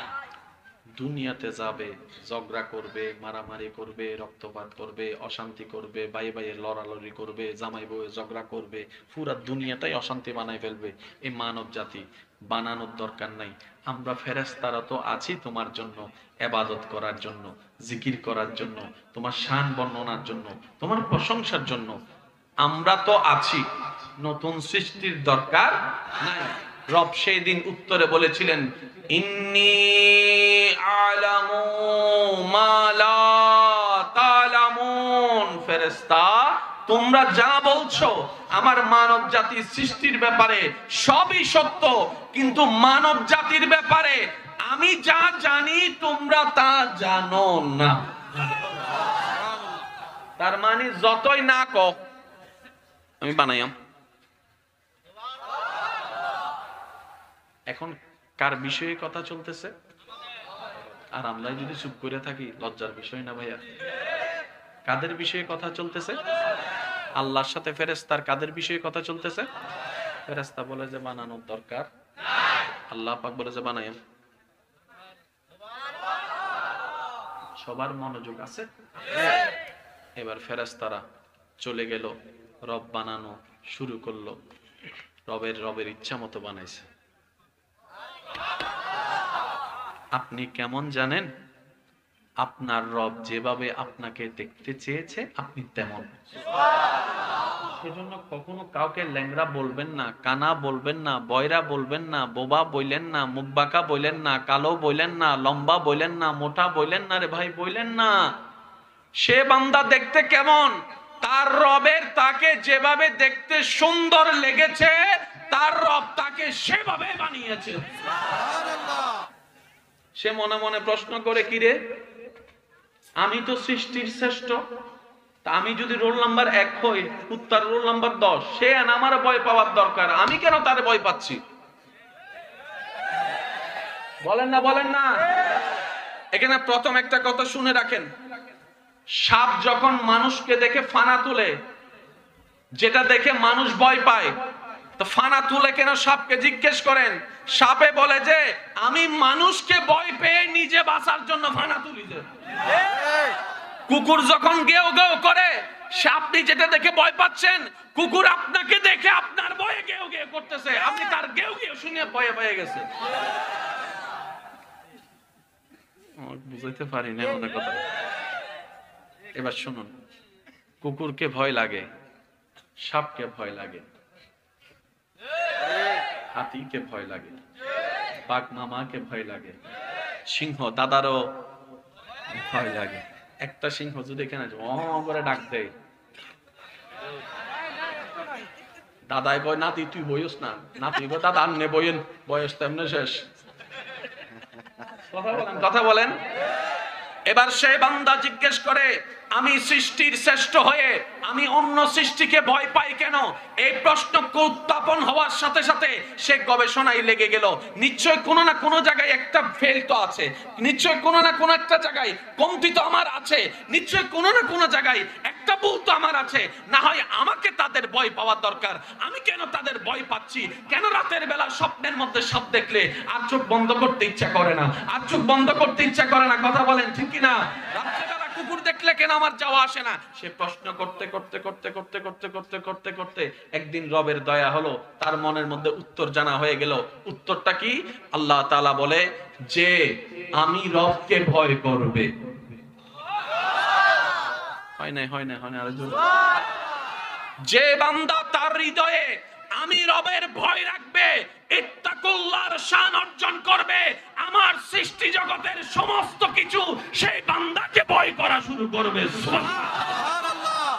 দুনিয়াতে যাবে, ঝগড়া করবে, মারামারি করবে, রক্তপাত করবে, অশান্তি করবে, ভাই ভাইয়ের লড়ালড়ি করবে, জামাই বউয়ে ঝগড়া করবে, পুরা দুনিয়াটাই অশান্তি বানায় ফেলবে। এই মানব জাতি বানানোর দরকার নাই। আমরা ফেরেশতারা তো আছি তোমার জন্য, ইবাদত করার জন্য, জিকির করার জন্য, তোমার শান বর্ণনার জন্য, তোমার প্রশংসার জন্য। আমরা তো আছি, নতুন সৃষ্টির দরকার নাই। রব সেই দিন উত্তরে বলেছিলেন ইন্নী আলামু মা লা তালামুন। ফেরেশতা তোমরা যা বলছো আমার মানব জাতির সৃষ্টির ব্যাপারে সবই সত্য, কিন্তু মানব জাতির ব্যাপারে আমি যা জানি তোমরা তা জানো না। তার মানে যতই না কও আমি বানাইয়াম। এখন কার বিষয়ে কথা চলতেছে? আর আমরা যদি চুপ করে থাকি লজ্জার বিষয় না ভাইয়া? কাদের বিষয়ে কথা চলতেছে? আল্লাহর সাথে ফেরেশতার কাদের বিষয়ে কথা চলতেছে? ফেরেশতা বলে যে বানানোর দরকার, আল্লাহ পাক বলে যে বানাইয়াম। সবার মনোযোগ আছে? এবার ফেরেশতারা চলে গেল, রব বানানো শুরু করলো। রবের ইচ্ছা মতো বানাইছে। আপনি কেমন জানেন? আপনার রব যেভাবে আপনাকে দেখতে চেয়েছে আপনি তেমন। সেজন্য কখনো কাউকে ল্যাংড়া বলবেন না, কানা বলবেন না, বয়রা বলবেন না, বোবা বইলেন না, মুখ বাঁকা বইলেন না, কালো বইলেন না, লম্বা বইলেন না, মোটা বইলেন না, রে ভাই বইলেন না। সে বান্দা দেখতে কেমন, তার রবের তাকে যেভাবে দেখতে সুন্দর লেগেছে তার রব তাকে সেভাবে বানিয়েছে। সে মনে মনে প্রশ্ন করে, কি রে আমি তো সৃষ্টির শ্রেষ্ঠ, তা আমি যদি রোল নাম্বার 1 হই, কুত্তার রোল নাম্বার 10, সে আমার ভয় পাওয়ার দরকার, আমি কেন তার ভয় পাচ্ছি? বলেন না বলেন না? এখানে প্রথম একটা কথা শুনে রাখেন, সাপ যখন মানুষকে দেখে ফানা তুলে, যেটা দেখে মানুষ ভয় পায়, তো ফানা তুলে কেন সাপকে জিজ্ঞেস করেন, সাপে বলে যে আমি মানুষকে ভয় পেয়ে নিজে বাঁচার জন্য ফানা তুলি। কুকুর যখন গেও গেও করে, সে আপনি যেটা দেখে ভয় পাচ্ছেন, কুকুর আপনাকে দেখে আপনার ভয়ে গেও গেও করতেছে, আপনি তার গেও গেও শুনে ভয়ে ভয়ে গেছে। বুঝাইতে পারি না মনে কথা। এবার শুনুন, কুকুরকে ভয় লাগে, সাপকে ভয় লাগে, হাতিকে ভয় লাগে, বাঘ মামাকে ভয় লাগে, সিংহ দাদারও ভয় লাগে। একটা সিংহ যদি এখানে করে ডাক দেয়, দাদাই কয় নাতি তুই বইস না, নাতি কয় দাদা আন্নে বইয়েন, বয়স তেমনি শেষ। কথা বলেন এবার সেই বান্দা জিজ্ঞেস করে, আমি সৃষ্টির শ্রেষ্ঠ হয়ে আমি অন্য সৃষ্টিকে ভয় পাই কেন? এই প্রশ্ন উত্থাপন হওয়ার সাথে সাথে সে গবেষণায় লেগে গেল। নিশ্চয় কোনো না কোনো জায়গায় একটা ফেল তো আছে, নিশ্চয় কোনো না কোনো একটা জায়গায় কমতি তো আমার আছে, নিশ্চয় কোনো না কোনো জায়গায় একটা ভুল তো আমার আছে। না হয় আমাকে তাদের ভয় পাওয়ার দরকার, আমি কেন তাদের ভয় পাচ্ছি? কেন রাতের বেলা স্বপ্নের মধ্যে সব দেখলে আর চোখ বন্ধ করতে ইচ্ছা করে না? আর চোখ বন্ধ করতে ইচ্ছা করে না, কথা বলেন ঠিক কিনা? রাত্রেবেলা কুকুর দেখলে কেন আমার যাওয়া আসে না? সে প্রশ্ন করতে করতে করতে করতে করতে করতে করতে করতে একদিন রবের দয়া হলো, তার মনের মধ্যে উত্তর জানা হয়ে গেল। উত্তরটা কি? আল্লাহ তাআলা বলে যে আমি রবকে ভয় করবে। হয় না হয় না হয় না, আরেকজন। যে বান্দা তার হৃদয়ে আমি রবের ভয় রাখবে, ইত্তাকুল্লাহর শান অর্জন করবে, আমার সৃষ্টি জগতের সমস্ত কিছু সেই বান্দাকে ভয় করা শুরু করবে। সুবহানাল্লাহ।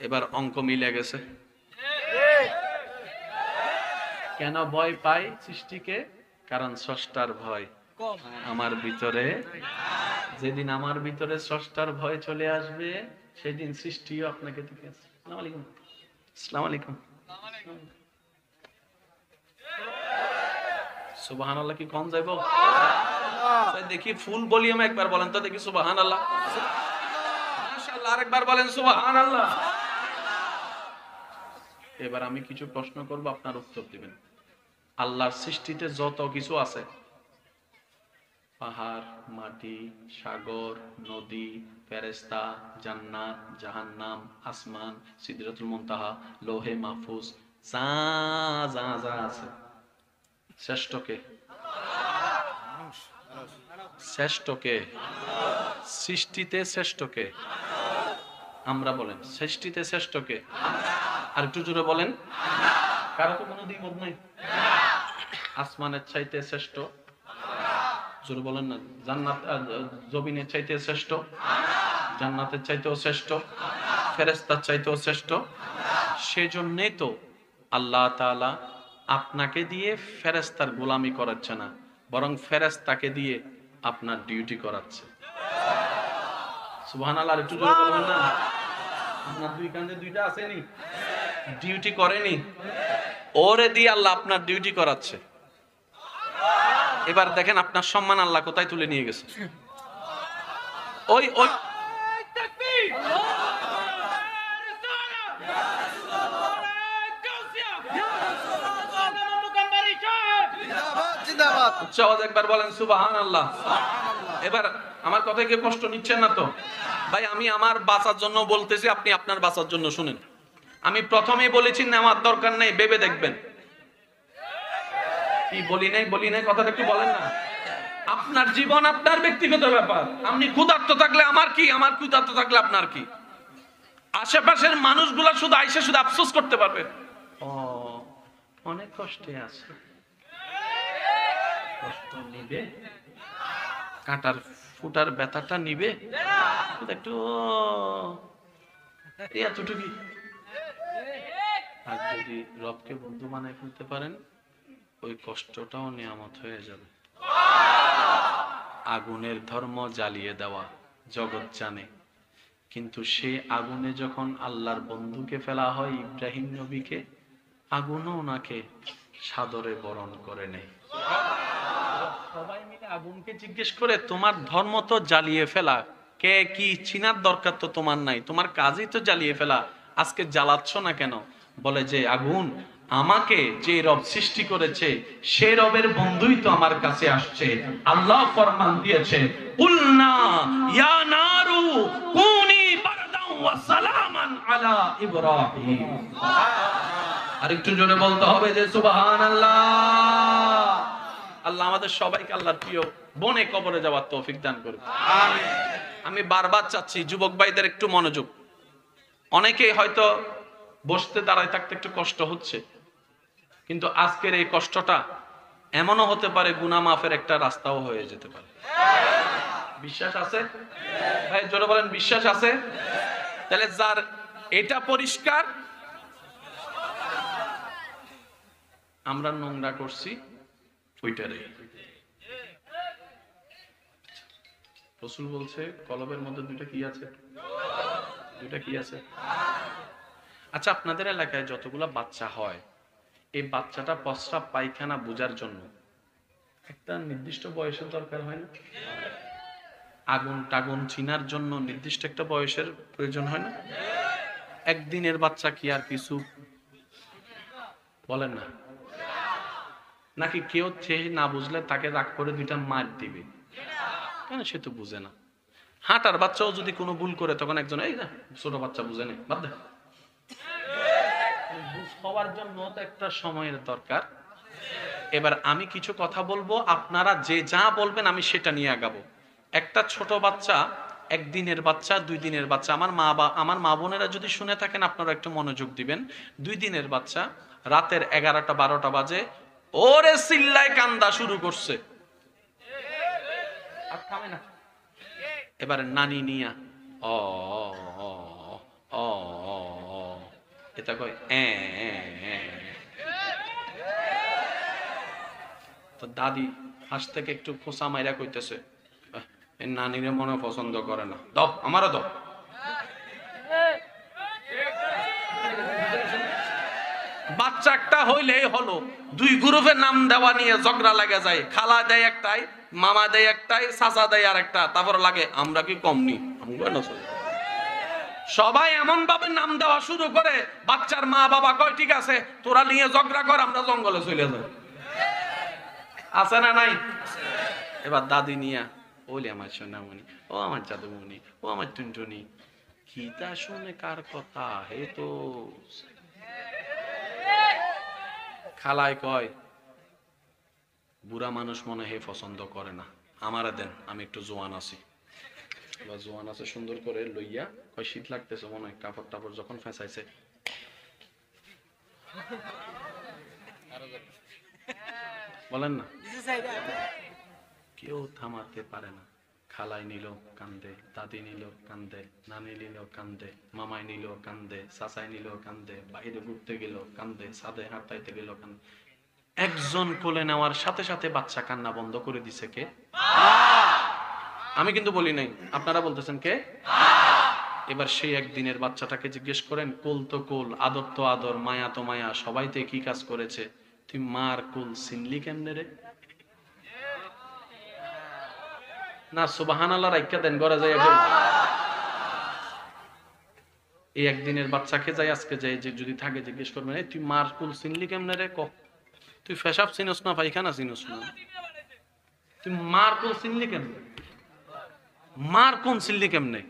এবার অঙ্ক মিলে গেছে। কেন ভয় পাই সৃষ্টিকে? কারণ স্রষ্টার ভয় আমার ভিতরে। যেদিন আমার ভিতরে স্রষ্টার ভয় চলে আসবে, সেদিন সৃষ্টিও আপনাকে দেখে। আসসালামু আলাইকুম। আসসালামু আলাইকুম। সুবহানাল্লাহ কি কম যাইবো? দেখি ফুল ভলিউমে একবার বলেন তো দেখি সুবহানাল্লাহ। মাশাআল্লাহ, আরেকবার বলেন সুবহানাল্লাহ। এবার আমি কিছু প্রশ্ন করব, আপনার উত্তর দিবেন। আল্লাহর সৃষ্টিতে যত কিছু আছে, পাহাড়, মাটি, সাগর, নদী, ফেরেশতা, জান্নাত, জাহান্নাম, আসমান, সিদরাতুল মুনতাহা, লোহে মাহফুজ, যা যা যা আছে, শ্রেষ্ঠ কে? শ্রেষ্ঠ কে? সৃষ্টিতে শ্রেষ্ঠ কে? আমরা বলেন সৃষ্টিতে শ্রেষ্ঠ কে? আর একটু জোরে বলেন। কারো তো কোনো দ্বিমত নাই। আসমানের চাইতে শ্রেষ্ঠ? জোরে বলেন না। জান্নাত জমিনের চাইতে শ্রেষ্ঠ? জান্নাতের চাইতেও শ্রেষ্ঠ, ফেরেশতার চাইতেও শ্রেষ্ঠ। সেজন্যই তো আল্লাহ তাআলা আপনাকে দিয়ে ফেরেশতার গোলামি করাচ্ছে না, বরং ফেরেশতাকে দিয়ে আপনার ডিউটি করাচ্ছে। সুবহানাল্লাহ। আর একটু জোরে বলবেন না। আপনার দুই কাঁধে দুইটা আসেনি, ডিউটি করেনি, ওরে দিয়ে আল্লাহ আপনার ডিউটি করাচ্ছে। এবার দেখেন আপনার সম্মান আল্লাহ কোথায় তুলে নিয়ে গেছে। ওই ওই উচ্চ আওয়াজ একবার বলেন সুবহানাল্লাহ। এবার আমার কথায় কি কষ্ট নিচ্ছেন না তো? ভাই আমি আমার বাঁচার জন্য বলতেছি, আপনি আপনার বাঁচার জন্য শুনেন। আমি প্রথমেই বলেছি নেওয়ার দরকার নেই, ভেবে দেখবেন। কি বলি নাই কথাটা একটু বলেন না। আপনার জীবন আপনার ব্যক্তিগত ব্যাপার। আপনি ক্ষুধার্ত থাকলে আমার কি, আমার ক্ষুধার্ত থাকলে আপনার কি? আশেপাশের মানুষগুলা শুধু আইসে শুধু আফসোস করতে পারবে, ও অনেক কষ্টে আছে। কষ্ট নিবে, কাঁটার ফুটার ব্যথাটা নিবে একটু, এতটুকু। আর যদি রবকে বন্ধু বানায় ফেলতে পারেন, ওই কষ্টটাও নিয়ামত হয়ে যাবে। আগুনের ধর্ম জ্বালিয়ে দেওয়া জগৎ জানে, কিন্তু সে আগুনে যখন আল্লাহর বন্ধুকে ফেলা হয়, ইব্রাহিম নবীকে, আগুনও ওনাকে সাদরে বরণ করে নেয়। সবাই মিলে আগুনকে জিজ্ঞেস করে, তোমার ধর্ম তো জ্বালিয়ে ফেলা, কে কি চিনার দরকার তো তোমার নাই, তোমার কাজই তো জ্বালিয়ে ফেলা, আজকে জ্বালাচ্ছ না কেন? বলে যে আগুন, আমাকে যে রব সৃষ্টি করেছে সেই রবের বন্ধুই তো আমার কাছে আসছে। আল্লাহ ফরমান দিয়েছে, কুলনা ইয়া নারু কুনি বারদান ওয়া সালামান আলা ইব্রাহিম। আর একটু জোরে বলতে হবে যে সুবহানাল্লাহ। আল্লাহ আমাদের সবাইকে আল্লাহর প্রিয় বনে কবরে যাওয়ার তৌফিক দান করুন, আমিন। আমি বারবার চাচ্ছি যুবক ভাইদের একটু মনোযোগ। অনেকেই হয়তো বসতে দাঁড়ায় থাকতে একটু কষ্ট হচ্ছে, কিন্তু আজকের এই কষ্টটা এমনও হতে পারে গুনাহ মাফের একটা রাস্তাও হয়ে যেতে পারে। বিশ্বাস আছে ভাই? জোরে বলেন বিশ্বাস আছে? তাহলে যার এটা পরিষ্কার, আমরা নোংরা করছি ওইটারে। রাসূল বলছে কলবের মধ্যে দুইটা কি আছে? দুইটা কি আছে? আচ্ছা, আপনাদের এলাকায় যতগুলা বাচ্চা হয়, এই বাচ্চাটা প্রস্রাব পায়খানা বোঝার জন্য একটা নির্দিষ্ট বয়সের দরকার হয় না? আগুন টাগুন চিনার জন্য নির্দিষ্ট একটা বয়সের প্রয়োজন হয় না? একদিনের বাচ্চা কি আর কিছু বলেন না? নাকি কেউ চেয়ে না বুঝলে তাকে রাগ করে দুইটা মার দিবে? কেন, সে তো বুঝে না। হাঁটার বাচ্চাও যদি কোনো ভুল করে তখন একজন এই না ছোট বাচ্চা বুঝে নেই, বাদ দে। হওয়ার জন্য তো একটা সময়ের দরকার। এবার আমি কিছু কথা বলবো, আপনারা যে যা বলবেন আমি সেটা নিয়ে আগাবো। একটা ছোট বাচ্চা, একদিনের বাচ্চা, 2 দিনের বাচ্চা, আমার মা বোনেরা যদি শুনে থাকেন আপনারা একটু মনোযোগ দিবেন। 2 দিনের বাচ্চা রাতের 11টা 12টা বাজে ওরে চিল্লায় কান্দা শুরু করছে, আর থামে না। এবার নানি নিয়া অ অ অ এটা কয় তো দাদি হাস থেকে একটু খোঁচা মাইরা কইতেছে নানিরে মনে পছন্দ করে না, দাও আমারও দাও। বাচ্চা একটা হইলেই হলো, 2 গ্রুপের নাম দেওয়া নিয়ে ঝগড়া লাগা যায়। খালা দেয় একটাই, মামা দেয় একটাই, চাচা দেয় আর একটা, তারপর লাগে আমরা কি কম নি? সবাই এমন ভাবে নাম দেওয়া শুরু করে, বাচ্চার মা বাবা কয় ঠিক আছে তোরা নিয়ে ঝগড়া কর, আমরা জঙ্গলে চলে যাই। আছে না নাই? এবার দাদি নিয়া ওলে আমার সোনামণি, ও আমার জাদুমণি, ও আমার টুনটুনি, কি তা শুনে কার কথা হে তো। খালায় কয় বুড়া মানুষ মনে হে পছন্দ করে না, আমারে দেন আমি একটু জোয়ান আছি। এবার জোয়ান আছে সুন্দর করে লইয়া কয় শীত লাগতেছে মনে হয়, কাপড় টাপড় যখন ফেঁসাইছে বলেন না, কেউ থামাতে পারে না। খালাই নিল কান্দে, দাদি নিল কান্দে, নানি নিল কান্দে, মামাই নিল কান্দে, চাচাই নিল কান্দে, বাইরে ঘুরতে গেল কান্দে, ছাদে হাঁটাইতে গেল কান্দে। একজন কোলে নেওয়ার সাথে সাথে বাচ্চা কান্না বন্ধ করে দিছে কে? আমি কিন্তু বলি নাই, আপনারা বলতেছেন কে? এবার সেই একদিনের বাচ্চাটাকে জিজ্ঞেস করেন, কোল তো কোল, আদর তো আদর, মায়া তো মায়া, সবাইতে কি কাজ করেছে, তুই মার কোল চিনলি কেমনে রে? না সুবহানাল্লাহ রাইখা দেন ঘরে যাই। এই একদিনের বাচ্চাকে যাই আজকে যাই যে যদি থাকে জিজ্ঞেস করবেন, এই তুই মার কুল চিনলি কেমনে রে? ক তুই পেশাব চিনস না, পায়খানা চিনস না, তুই মার কুল চিনলি কেমনে? মার কোন চিনলি কেমনে?